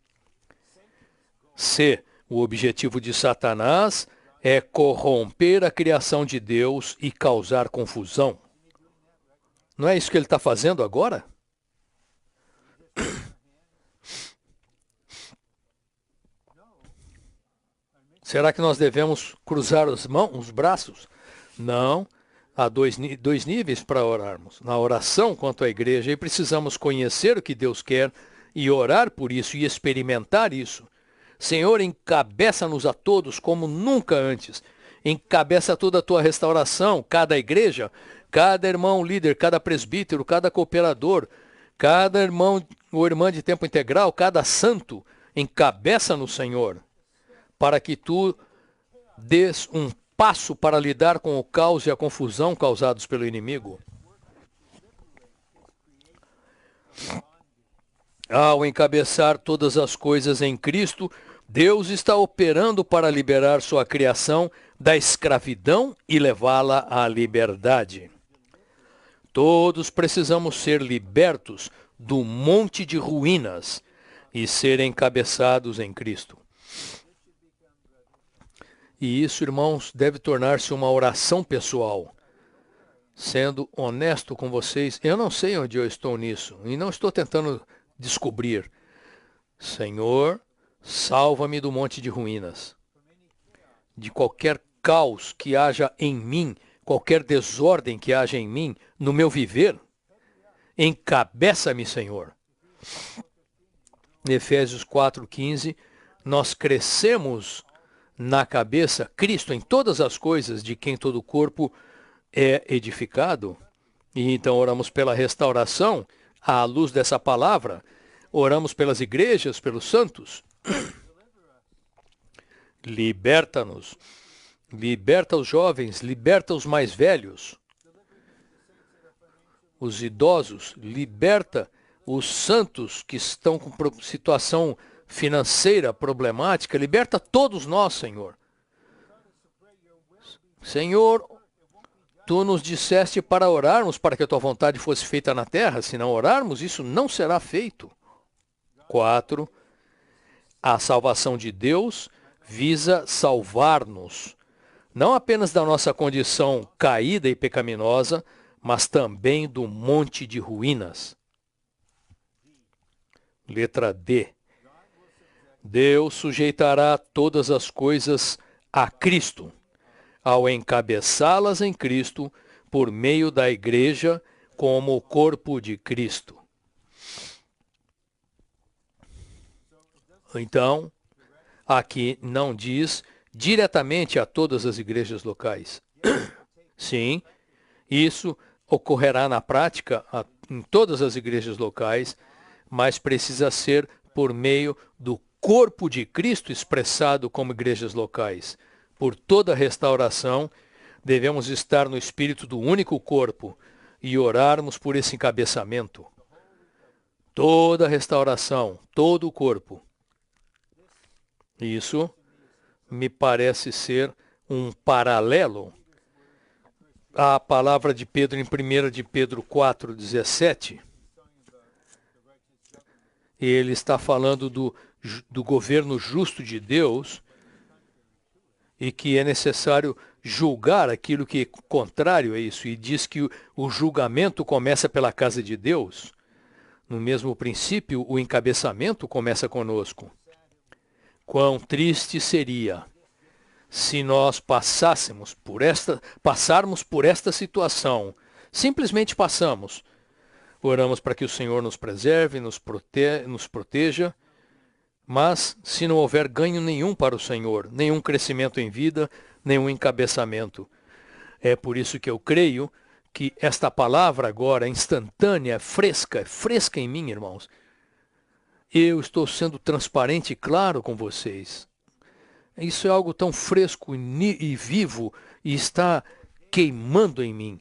C. O objetivo de Satanás é corromper a criação de Deus e causar confusão. Não é isso que ele está fazendo agora? Será que nós devemos cruzar os braços? Não. Há dois níveis para orarmos. Na oração quanto à igreja, e precisamos conhecer o que Deus quer e orar por isso e experimentar isso. Senhor, encabeça-nos a todos como nunca antes. Encabeça toda a tua restauração, cada igreja, cada irmão líder, cada presbítero, cada cooperador, cada irmão ou irmã de tempo integral, cada santo. Encabeça-nos, Senhor, para que tu des um passo para lidar com o caos e a confusão causados pelo inimigo. Ao encabeçar todas as coisas em Cristo, Deus está operando para liberar sua criação da escravidão e levá-la à liberdade. Todos precisamos ser libertos do monte de ruínas e ser encabeçados em Cristo. E isso, irmãos, deve tornar-se uma oração pessoal. sendo honesto com vocês, eu não sei onde eu estou nisso e não estou tentando descobrir. Senhor, salva-me do monte de ruínas, de qualquer caos que haja em mim, qualquer desordem que haja em mim, no meu viver. Encabeça-me, Senhor. Efésios 4,15, nós crescemos na cabeça, Cristo em todas as coisas, de quem todo o corpo é edificado. E então oramos pela restauração, à luz dessa palavra. Oramos pelas igrejas, pelos santos. Liberta-nos. Liberta os jovens, liberta os mais velhos. Os idosos, liberta os santos que estão com situação financeira problemática, liberta todos nós, Senhor. Senhor, tu nos disseste para orarmos para que a tua vontade fosse feita na terra. Se não orarmos, isso não será feito. 4. A salvação de Deus visa salvar-nos, não apenas da nossa condição caída e pecaminosa, mas também do monte de ruínas. Letra D. Deus sujeitará todas as coisas a Cristo, ao encabeçá-las em Cristo por meio da igreja como o corpo de Cristo. Então, aqui não diz diretamente a todas as igrejas locais. Sim, isso ocorrerá na prática em todas as igrejas locais, mas precisa ser por meio do corpo de Cristo expressado como igrejas locais. Por toda restauração, devemos estar no espírito do único corpo e orarmos por esse encabeçamento. Toda restauração, todo o corpo. Isso me parece ser um paralelo à palavra de Pedro em 1 de Pedro 4,17. Ele está falando do governo justo de Deus e que é necessário julgar aquilo que é contrário a isso. E diz que o julgamento começa pela casa de Deus. No mesmo princípio, o encabeçamento começa conosco. Quão triste seria se nós passarmos por esta situação. Simplesmente passamos. Oramos para que o Senhor nos preserve, nos proteja, mas se não houver ganho nenhum para o Senhor, nenhum crescimento em vida, nenhum encabeçamento. É por isso que eu creio que esta palavra agora é instantânea, é fresca em mim, irmãos. Eu estou sendo transparente e claro com vocês. Isso é algo tão fresco e vivo e está queimando em mim.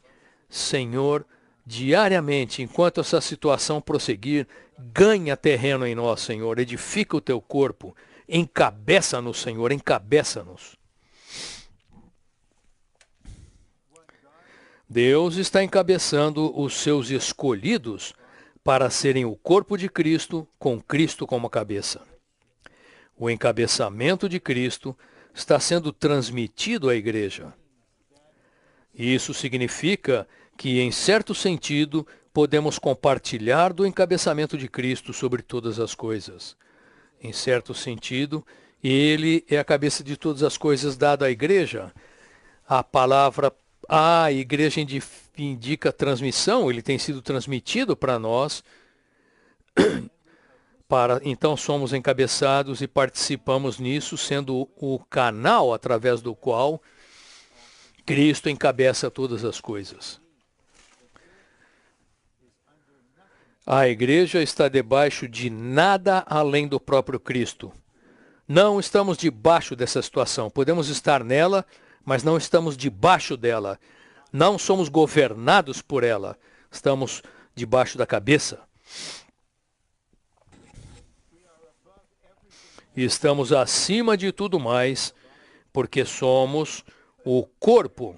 Senhor, diariamente, enquanto essa situação prosseguir, ganha terreno em nós, Senhor. Edifica o teu corpo. Encabeça-nos, Senhor, encabeça-nos. Deus está encabeçando os seus escolhidos para serem o corpo de Cristo, com Cristo como cabeça. O encabeçamento de Cristo está sendo transmitido à igreja. Isso significa que, em certo sentido, podemos compartilhar do encabeçamento de Cristo sobre todas as coisas. Em certo sentido, ele é a cabeça de todas as coisas dada à igreja. A palavra a igreja indica transmissão, ele tem sido transmitido para nós. Então somos encabeçados e participamos nisso, sendo o canal através do qual Cristo encabeça todas as coisas. A igreja está debaixo de nada além do próprio Cristo. Não estamos debaixo dessa situação. Podemos estar nela, mas não estamos debaixo dela. Não somos governados por ela. Estamos debaixo da cabeça. E estamos acima de tudo mais, porque somos o corpo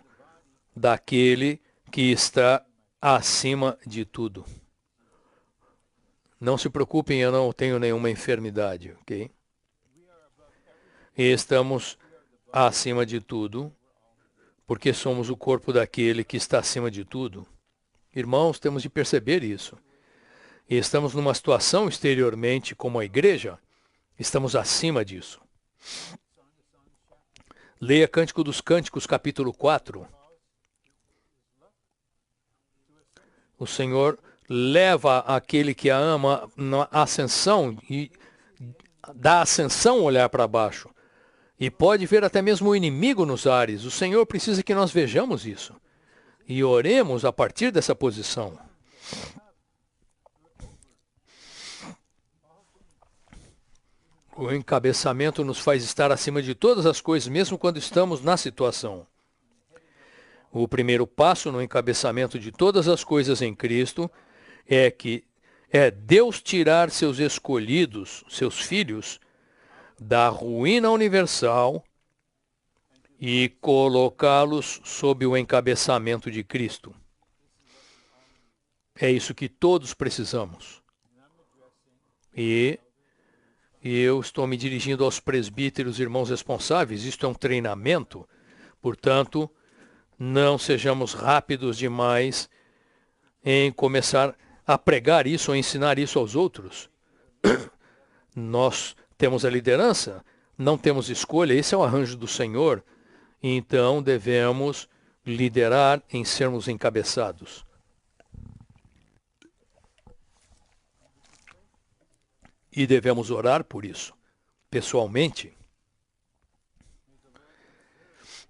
daquele que está acima de tudo. Não se preocupem, eu não tenho nenhuma enfermidade, ok? E estamos acima de tudo, porque somos o corpo daquele que está acima de tudo. Irmãos, temos de perceber isso. E estamos numa situação exteriormente como a igreja, estamos acima disso. Leia Cântico dos Cânticos, capítulo 4. O Senhor leva aquele que a ama na ascensão e dá ascensão olhar para baixo. E pode ver até mesmo o inimigo nos ares. O Senhor precisa que nós vejamos isso. E oremos a partir dessa posição. O encabeçamento nos faz estar acima de todas as coisas, mesmo quando estamos na situação. O primeiro passo no encabeçamento de todas as coisas em Cristo é Deus tirar seus escolhidos, seus filhos, da ruína universal e colocá-los sob o encabeçamento de Cristo. É isso que todos precisamos. E eu estou me dirigindo aos presbíteros, irmãos responsáveis. Isto é um treinamento. Portanto, não sejamos rápidos demais em começar a pregar isso ou ensinar isso aos outros. Nós temos a liderança, não temos escolha, esse é o arranjo do Senhor. Então devemos liderar em sermos encabeçados. E devemos orar por isso, pessoalmente.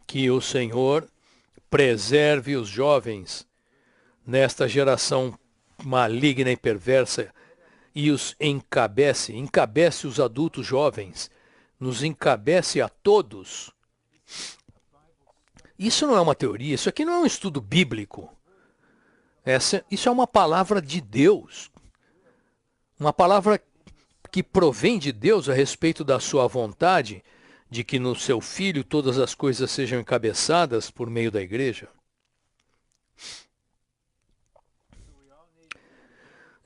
Que o Senhor preserve os jovens nesta geração maligna e perversa e os encabece os adultos jovens, nos encabece a todos. Isso não é uma teoria, isso aqui não é um estudo bíblico. Isso é uma palavra de Deus. Uma palavra que provém de Deus a respeito da sua vontade, de que no seu Filho todas as coisas sejam encabeçadas por meio da igreja.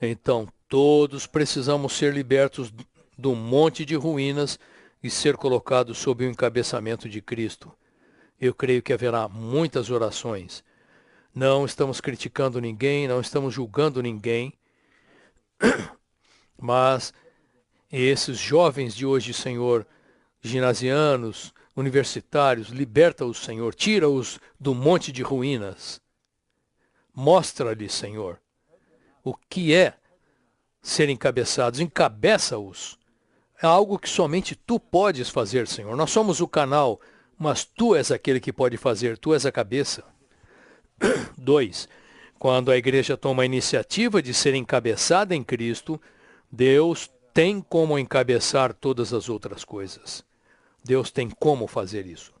Então, todos precisamos ser libertos do monte de ruínas e ser colocados sob o encabeçamento de Cristo. Eu creio que haverá muitas orações. Não estamos criticando ninguém, não estamos julgando ninguém, mas esses jovens de hoje, Senhor, ginasianos, universitários, liberta-os, Senhor, tira-os do monte de ruínas. Mostra-lhes, Senhor, o que é ser encabeçados, encabeça-os. É algo que somente Tu podes fazer, Senhor. Nós somos o canal, mas Tu és aquele que pode fazer, Tu és a cabeça. 2. Quando a igreja toma a iniciativa de ser encabeçada em Cristo, Deus tem como encabeçar todas as outras coisas. Deus tem como fazer isso.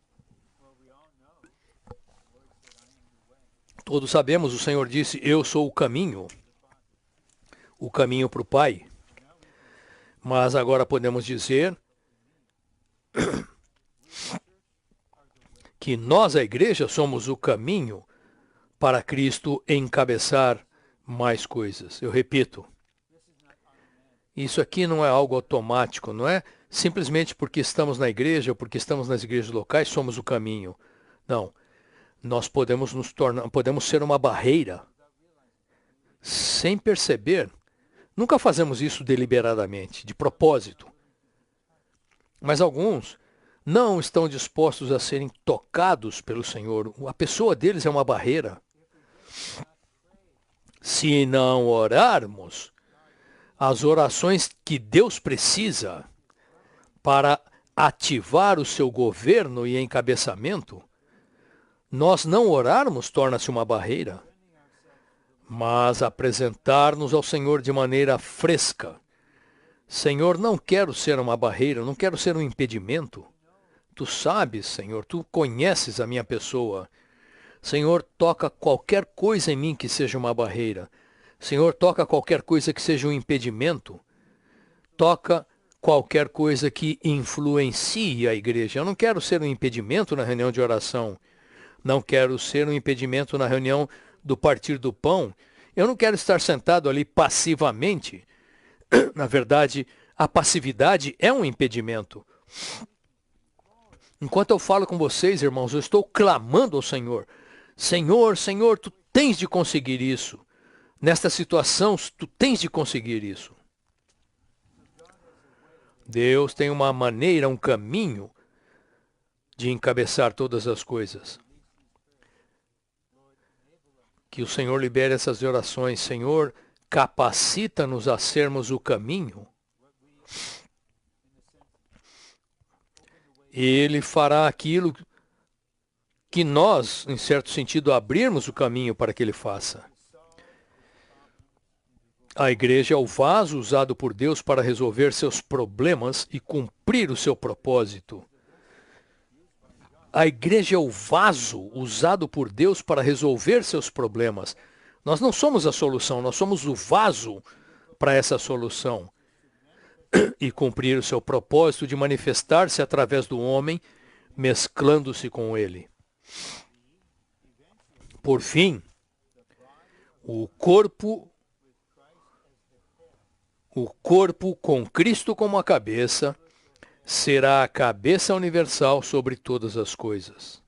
Todos sabemos, o Senhor disse, eu sou o caminho para o Pai. Mas agora podemos dizer que nós, a igreja, somos o caminho para Cristo encabeçar mais coisas. Eu repito, isso aqui não é algo automático, não é simplesmente porque estamos na igreja ou porque estamos nas igrejas locais, somos o caminho. Não, nós podemos ser uma barreira sem perceber. Nunca fazemos isso deliberadamente, de propósito. Mas alguns não estão dispostos a serem tocados pelo Senhor. A pessoa deles é uma barreira. Se não orarmos as orações que Deus precisa para ativar o seu governo e encabeçamento, nós não orarmos torna-se uma barreira. Mas apresentar-nos ao Senhor de maneira fresca. Senhor, não quero ser uma barreira, não quero ser um impedimento. Tu sabes, Senhor, Tu conheces a minha pessoa. Senhor, toca qualquer coisa em mim que seja uma barreira. Senhor, toca qualquer coisa que seja um impedimento. Toca qualquer coisa que influencie a igreja. Eu não quero ser um impedimento na reunião de oração. Não quero ser um impedimento na reunião do partir do pão. Eu não quero estar sentado ali passivamente. Na verdade, a passividade é um impedimento. Enquanto eu falo com vocês, irmãos, eu estou clamando ao Senhor. Senhor, Senhor, tu tens de conseguir isso. Nesta situação, tu tens de conseguir isso. Deus tem uma maneira, um caminho de encabeçar todas as coisas. Que o Senhor libere essas orações. Senhor, capacita-nos a sermos o caminho. Ele fará aquilo que nós, em certo sentido, abrirmos o caminho para que ele faça. A igreja é o vaso usado por Deus para resolver seus problemas e cumprir o seu propósito. A igreja é o vaso usado por Deus para resolver seus problemas. Nós não somos a solução, nós somos o vaso para essa solução. E cumprir o seu propósito de manifestar-se através do homem, mesclando-se com ele. Por fim, o corpo com Cristo como a cabeça será a cabeça universal sobre todas as coisas.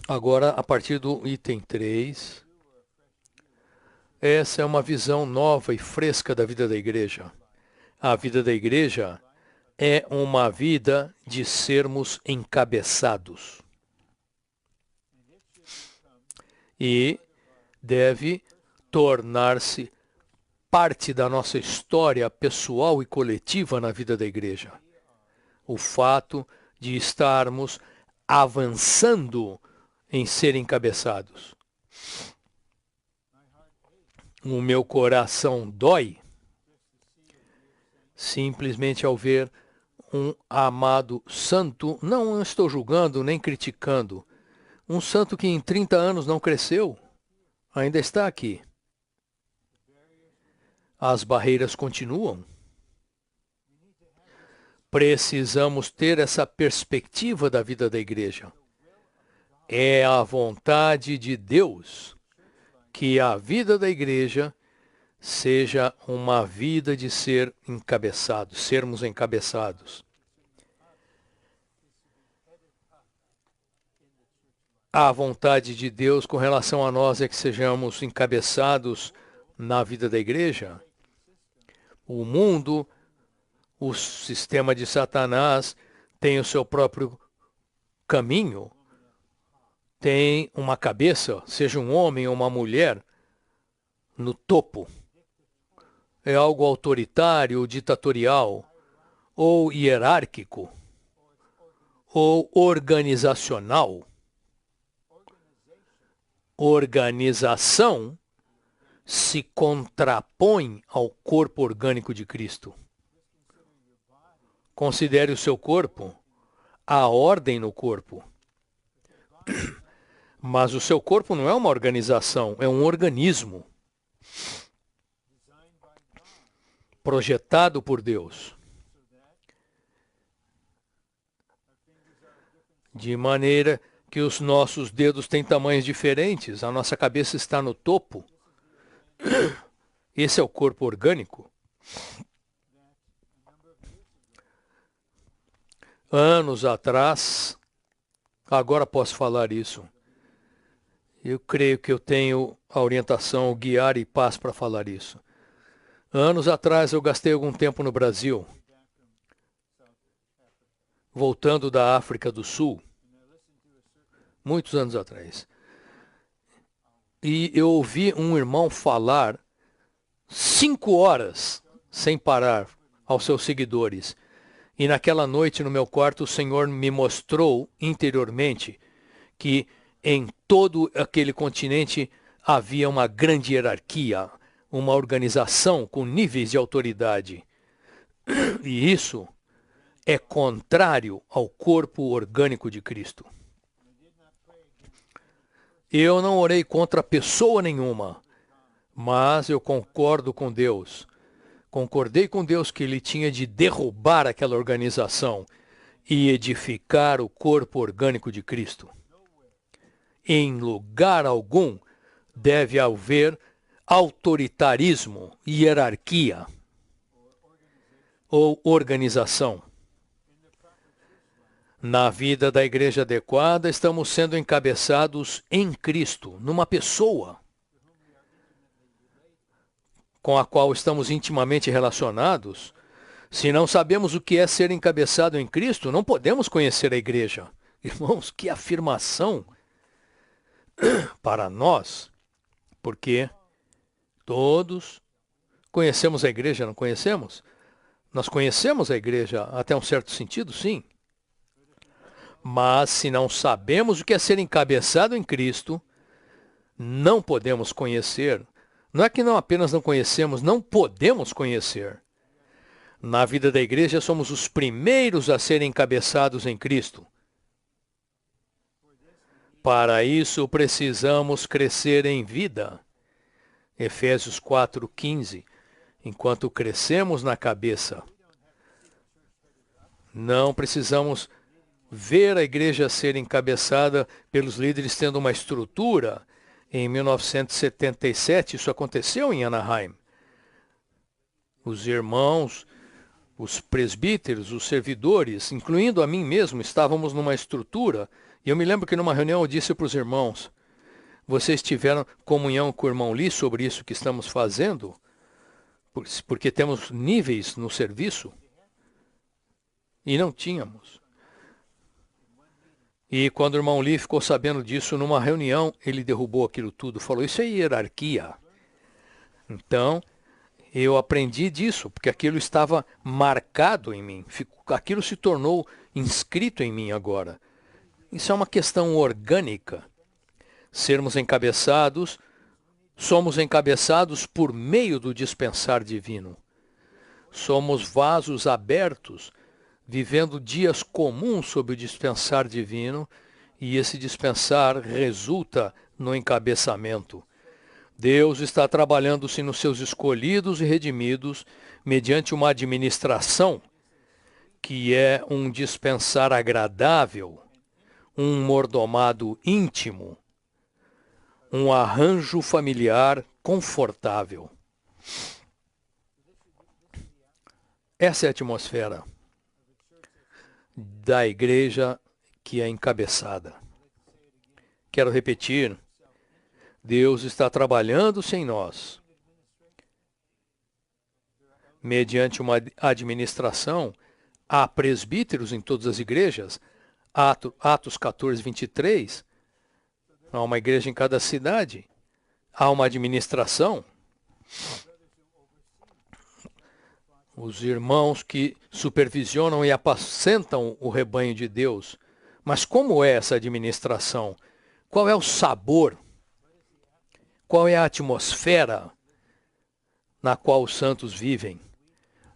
Agora, a partir do item 3, essa é uma visão nova e fresca da vida da igreja. A vida da igreja é uma vida de sermos encabeçados. E deve tornar-se parte da nossa história pessoal e coletiva na vida da igreja. O fato de estarmos avançando em ser encabeçados. O meu coração dói simplesmente ao ver um amado santo, não estou julgando nem criticando, um santo que em 30 anos não cresceu, ainda está aqui. As barreiras continuam. Precisamos ter essa perspectiva da vida da igreja. É a vontade de Deus que a vida da igreja seja uma vida de ser encabeçados, sermos encabeçados. A vontade de Deus com relação a nós é que sejamos encabeçados na vida da igreja. O mundo, o sistema de Satanás tem o seu próprio caminho, tem uma cabeça, seja um homem ou uma mulher, no topo. É algo autoritário, ditatorial, ou hierárquico, ou organizacional. Organização se contrapõe ao corpo orgânico de Cristo. Considere o seu corpo, a ordem no corpo. Mas o seu corpo não é uma organização, é um organismo projetado por Deus. De maneira que os nossos dedos têm tamanhos diferentes, a nossa cabeça está no topo. Esse é o corpo orgânico. Anos atrás, agora posso falar isso. Eu creio que eu tenho a orientação, o guiar e paz para falar isso. Anos atrás eu gastei algum tempo no Brasil, voltando da África do Sul, muitos anos atrás. E eu ouvi um irmão falar 5 horas sem parar aos seus seguidores. E naquela noite no meu quarto o Senhor me mostrou interiormente que em todo aquele continente havia uma grande hierarquia, uma organização com níveis de autoridade. E isso é contrário ao corpo orgânico de Cristo. Eu não orei contra pessoa nenhuma, mas eu concordo com Deus. Concordei com Deus que ele tinha de derrubar aquela organização e edificar o corpo orgânico de Cristo. Em lugar algum deve haver autoritarismo e hierarquia. ou organização. Na vida da igreja adequada, estamos sendo encabeçados em Cristo, numa pessoa com a qual estamos intimamente relacionados. Se não sabemos o que é ser encabeçado em Cristo, não podemos conhecer a igreja. Irmãos, que afirmação para nós, porque todos conhecemos a igreja, não conhecemos? Nós conhecemos a igreja até um certo sentido, sim. Mas se não sabemos o que é ser encabeçado em Cristo, não podemos conhecer. Não é que não apenas não conhecemos, não podemos conhecer. Na vida da igreja, somos os primeiros a serem encabeçados em Cristo. Para isso, precisamos crescer em vida. Efésios 4:15. Enquanto crescemos na cabeça, não precisamos ver a igreja ser encabeçada pelos líderes tendo uma estrutura. Em 1977, isso aconteceu em Anaheim. Os irmãos, os presbíteros, os servidores, incluindo a mim mesmo, estávamos numa estrutura. E eu me lembro que numa reunião eu disse para os irmãos, vocês tiveram comunhão com o irmão Lee sobre isso que estamos fazendo? Porque temos níveis no serviço? E não tínhamos. E quando o irmão Lee ficou sabendo disso numa reunião, ele derrubou aquilo tudo, falou, isso é hierarquia. Então, eu aprendi disso, porque aquilo estava marcado em mim. Aquilo se tornou inscrito em mim agora. Isso é uma questão orgânica. Sermos encabeçados, somos encabeçados por meio do dispensar divino. Somos vasos abertos, vivendo dias comuns sob o dispensar divino, e esse dispensar resulta no encabeçamento. Deus está trabalhando-se nos seus escolhidos e redimidos mediante uma administração que é um dispensar agradável, um mordomado íntimo, um arranjo familiar confortável. Essa é a atmosfera da igreja que é encabeçada. Quero repetir, Deus está trabalhando-se em nós, mediante uma administração. Há presbíteros em todas as igrejas, Atos 14:23, há uma igreja em cada cidade, há uma administração. Os irmãos que supervisionam e apacentam o rebanho de Deus. Mas como é essa administração? Qual é o sabor? Qual é a atmosfera na qual os santos vivem?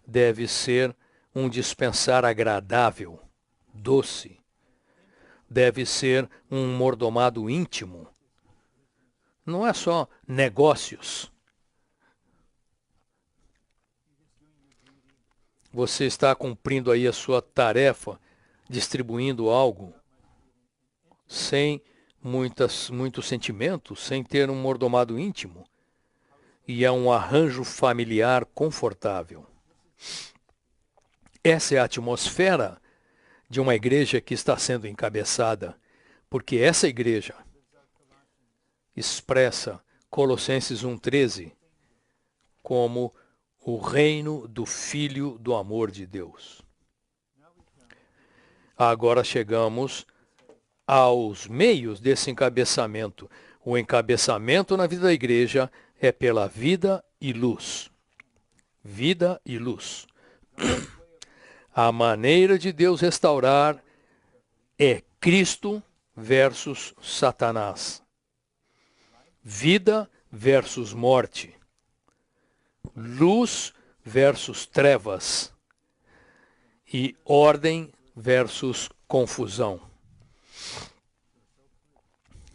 Deve ser um dispensar agradável, doce. Deve ser um mordomado íntimo. Não é só negócios. Você está cumprindo aí a sua tarefa, distribuindo algo, sem muito sentimento, sem ter um mordomado íntimo. E é um arranjo familiar confortável. Essa é a atmosfera de uma igreja que está sendo encabeçada, porque essa igreja expressa Colossenses 1:13 como o reino do Filho do amor de Deus. Agora chegamos aos meios desse encabeçamento. O encabeçamento na vida da igreja é pela vida e luz. Vida e luz. A maneira de Deus restaurar é Cristo versus Satanás. Vida versus morte. Luz versus trevas. E ordem versus confusão.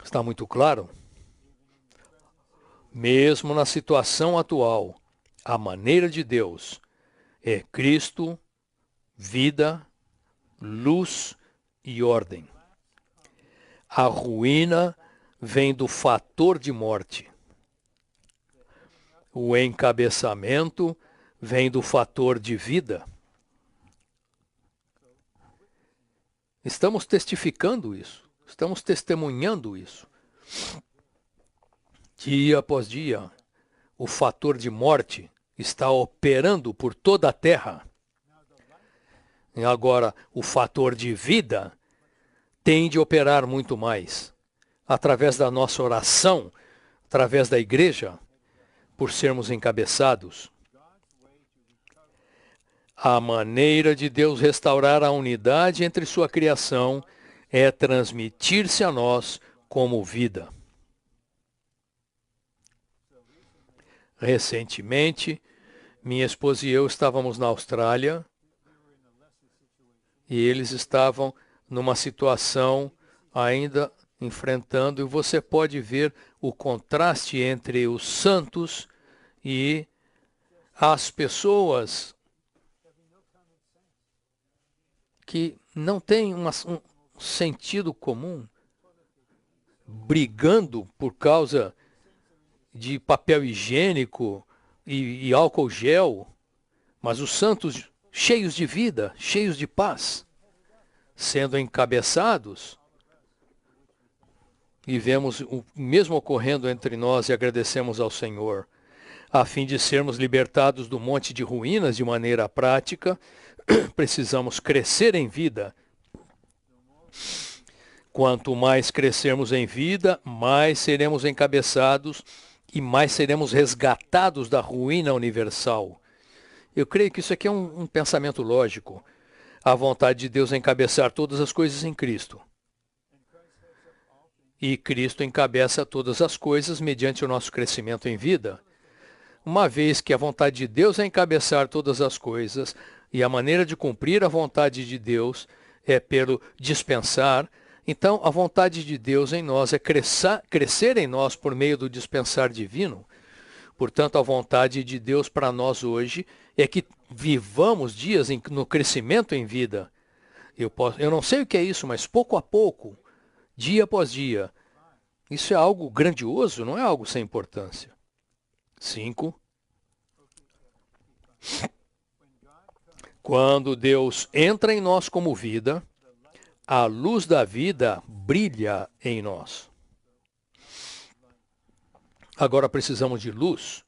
Está muito claro? Mesmo na situação atual, a maneira de Deus é Cristo, vida, luz e ordem. A ruína vem do fator de morte. O encabeçamento vem do fator de vida. Estamos testificando isso. Estamos testemunhando isso. Dia após dia, o fator de morte está operando por toda a terra. E agora, o fator de vida tem de operar muito mais. Através da nossa oração, através da igreja, por sermos encabeçados. A maneira de Deus restaurar a unidade entre sua criação é transmitir-se a nós como vida. Recentemente, minha esposa e eu estávamos na Austrália e eles estavam numa situação ainda enfrentando, e você pode ver o contraste entre os santos e as pessoas que não têm um sentido comum, brigando por causa de papel higiênico e álcool gel, mas os santos cheios de vida, cheios de paz, sendo encabeçados. E vemos o mesmo ocorrendo entre nós e agradecemos ao Senhor, a fim de sermos libertados do monte de ruínas de maneira prática. Precisamos crescer em vida. Quanto mais crescermos em vida, mais seremos encabeçados e mais seremos resgatados da ruína universal. Eu creio que isso aqui é um pensamento lógico. A vontade de Deus é encabeçar todas as coisas em Cristo. E Cristo encabeça todas as coisas mediante o nosso crescimento em vida. Uma vez que a vontade de Deus é encabeçar todas as coisas, e a maneira de cumprir a vontade de Deus é pelo dispensar, então a vontade de Deus em nós é crescer em nós por meio do dispensar divino. Portanto, a vontade de Deus para nós hoje é que vivamos dias no crescimento em vida. Eu não sei o que é isso, mas pouco a pouco, dia após dia. Isso é algo grandioso, não é algo sem importância. 5. Quando Deus entra em nós como vida, a luz da vida brilha em nós. Agora precisamos de luz.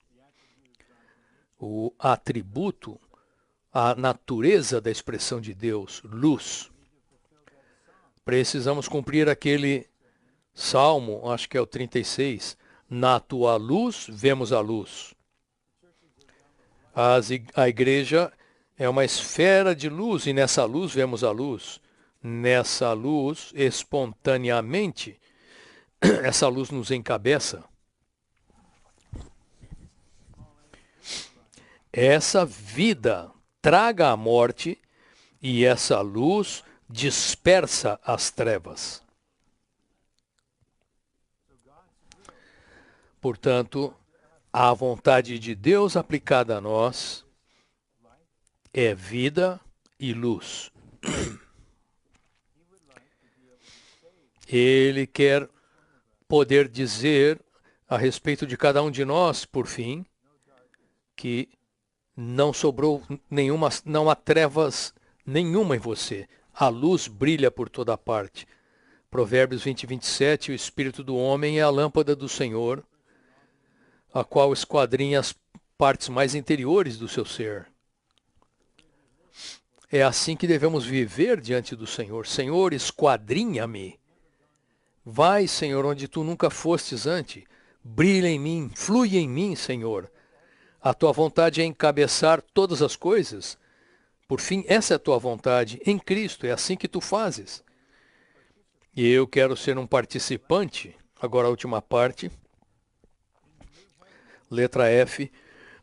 O atributo, a natureza da expressão de Deus, luz. Precisamos cumprir aquele salmo, acho que é o 36, na tua luz vemos a luz. A igreja é uma esfera de luz e nessa luz vemos a luz. Nessa luz, espontaneamente, essa luz nos encabeça. Essa vida traga a morte e essa luz dispersa as trevas. Portanto, a vontade de Deus aplicada a nós é vida e luz. Ele quer poder dizer a respeito de cada um de nós, por fim, que não sobrou não há trevas nenhuma em você. A luz brilha por toda parte. Provérbios 20, 27, o espírito do homem é a lâmpada do Senhor, a qual esquadrinha as partes mais interiores do seu ser. É assim que devemos viver diante do Senhor. Senhor, esquadrinha-me. Vai, Senhor, onde tu nunca fostes antes. Brilha em mim, flui em mim, Senhor. A tua vontade é encabeçar todas as coisas. Por fim, essa é a tua vontade em Cristo. É assim que tu fazes. E eu quero ser um participante. Agora a última parte. Letra F.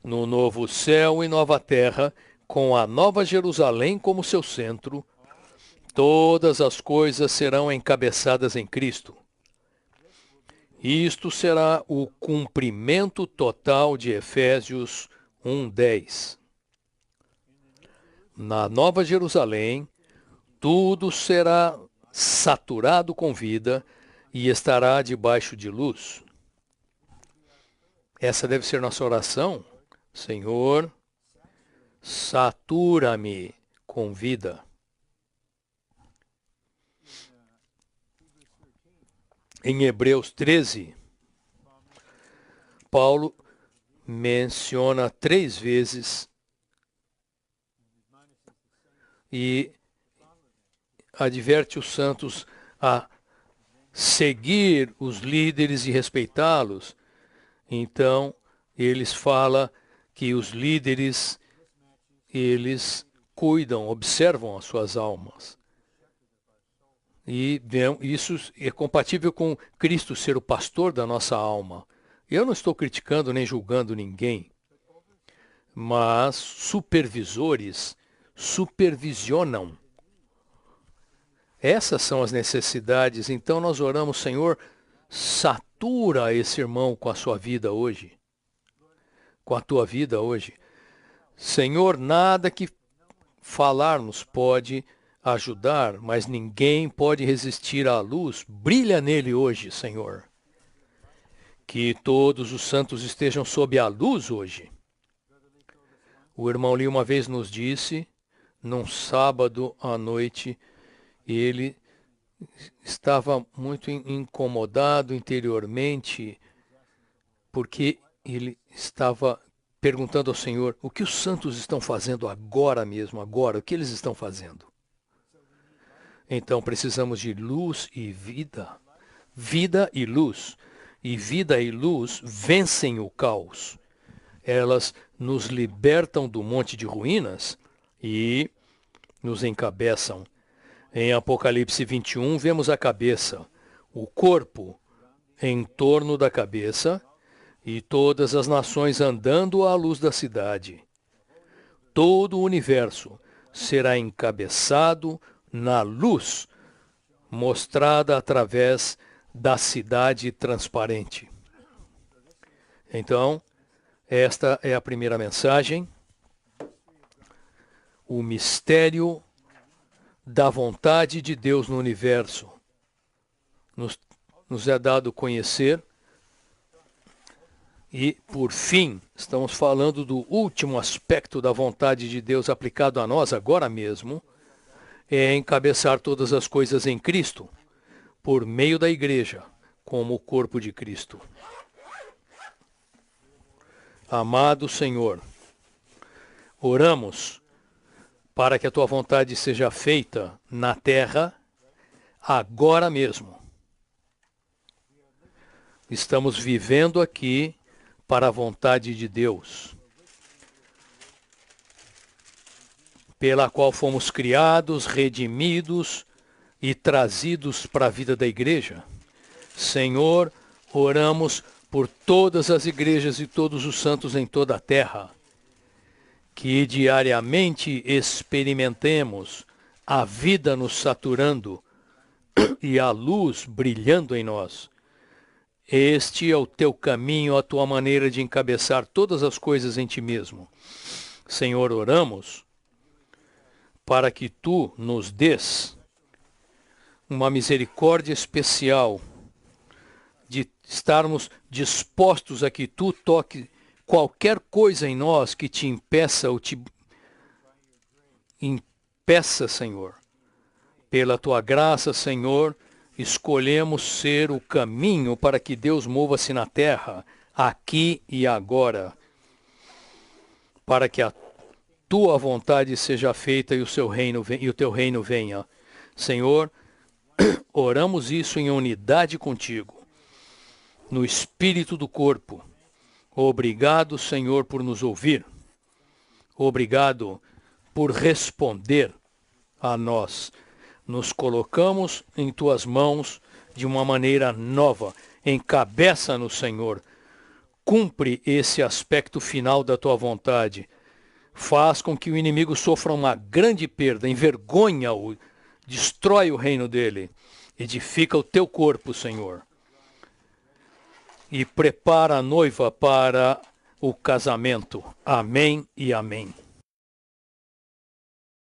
No novo céu e nova terra, com a nova Jerusalém como seu centro, todas as coisas serão encabeçadas em Cristo. Isto será o cumprimento total de Efésios 1:10. Na Nova Jerusalém, tudo será saturado com vida e estará debaixo de luz. Essa deve ser nossa oração. Senhor, satura-me com vida. Em Hebreus 13, Paulo menciona 3 vezes e adverte os santos a seguir os líderes e respeitá-los. Então, eles falam que os líderes, eles cuidam, observam as suas almas. E isso é compatível com Cristo ser o pastor da nossa alma. Eu não estou criticando nem julgando ninguém, mas supervisores supervisionam. Essas são as necessidades. Então nós oramos, Senhor, satura esse irmão com a sua vida hoje, com a tua vida hoje. Senhor, nada que falarmos pode ajudar, mas ninguém pode resistir à luz. Brilha nele hoje, Senhor. Que todos os santos estejam sob a luz hoje. O irmão Lee uma vez nos disse, num sábado à noite, ele estava muito incomodado interiormente, porque ele estava perguntando ao Senhor, o que os santos estão fazendo agora mesmo, agora? O que eles estão fazendo? Então precisamos de luz e vida. Vida e luz. E vida e luz vencem o caos. Elas nos libertam do monte de ruínas e nos encabeçam. Em Apocalipse 21, vemos a cabeça, o corpo em torno da cabeça e todas as nações andando à luz da cidade. Todo o universo será encabeçado na luz mostrada através da cidade transparente. Então, esta é a primeira mensagem. O mistério da vontade de Deus no universo nos é dado conhecer. E, por fim, estamos falando do último aspecto da vontade de Deus aplicado a nós agora mesmo, é encabeçar todas as coisas em Cristo, por meio da igreja, como o corpo de Cristo. Amado Senhor, oramos para que a tua vontade seja feita na terra agora mesmo. Estamos vivendo aqui para a vontade de Deus, pela qual fomos criados, redimidos e trazidos para a vida da igreja. Senhor, oramos por todas as igrejas e todos os santos em toda a terra, que diariamente experimentemos a vida nos saturando e a luz brilhando em nós. Este é o teu caminho, a tua maneira de encabeçar todas as coisas em ti mesmo. Senhor, oramos para que tu nos dês uma misericórdia especial de estarmos dispostos a que tu toque qualquer coisa em nós que te impeça ou te impeça, Senhor. Pela tua graça, Senhor, escolhemos ser o caminho para que Deus mova-se na terra, aqui e agora, para que a tua vontade seja feita e o teu reino venha. Senhor, oramos isso em unidade contigo, no espírito do corpo. Obrigado, Senhor, por nos ouvir. Obrigado por responder a nós. Nos colocamos em tuas mãos de uma maneira nova. Encabeça-nos, Senhor. Cumpre esse aspecto final da tua vontade. Faz com que o inimigo sofra uma grande perda, envergonha-o, destrói o reino dele. Edifica o teu corpo, Senhor. E prepara a noiva para o casamento. Amém e amém.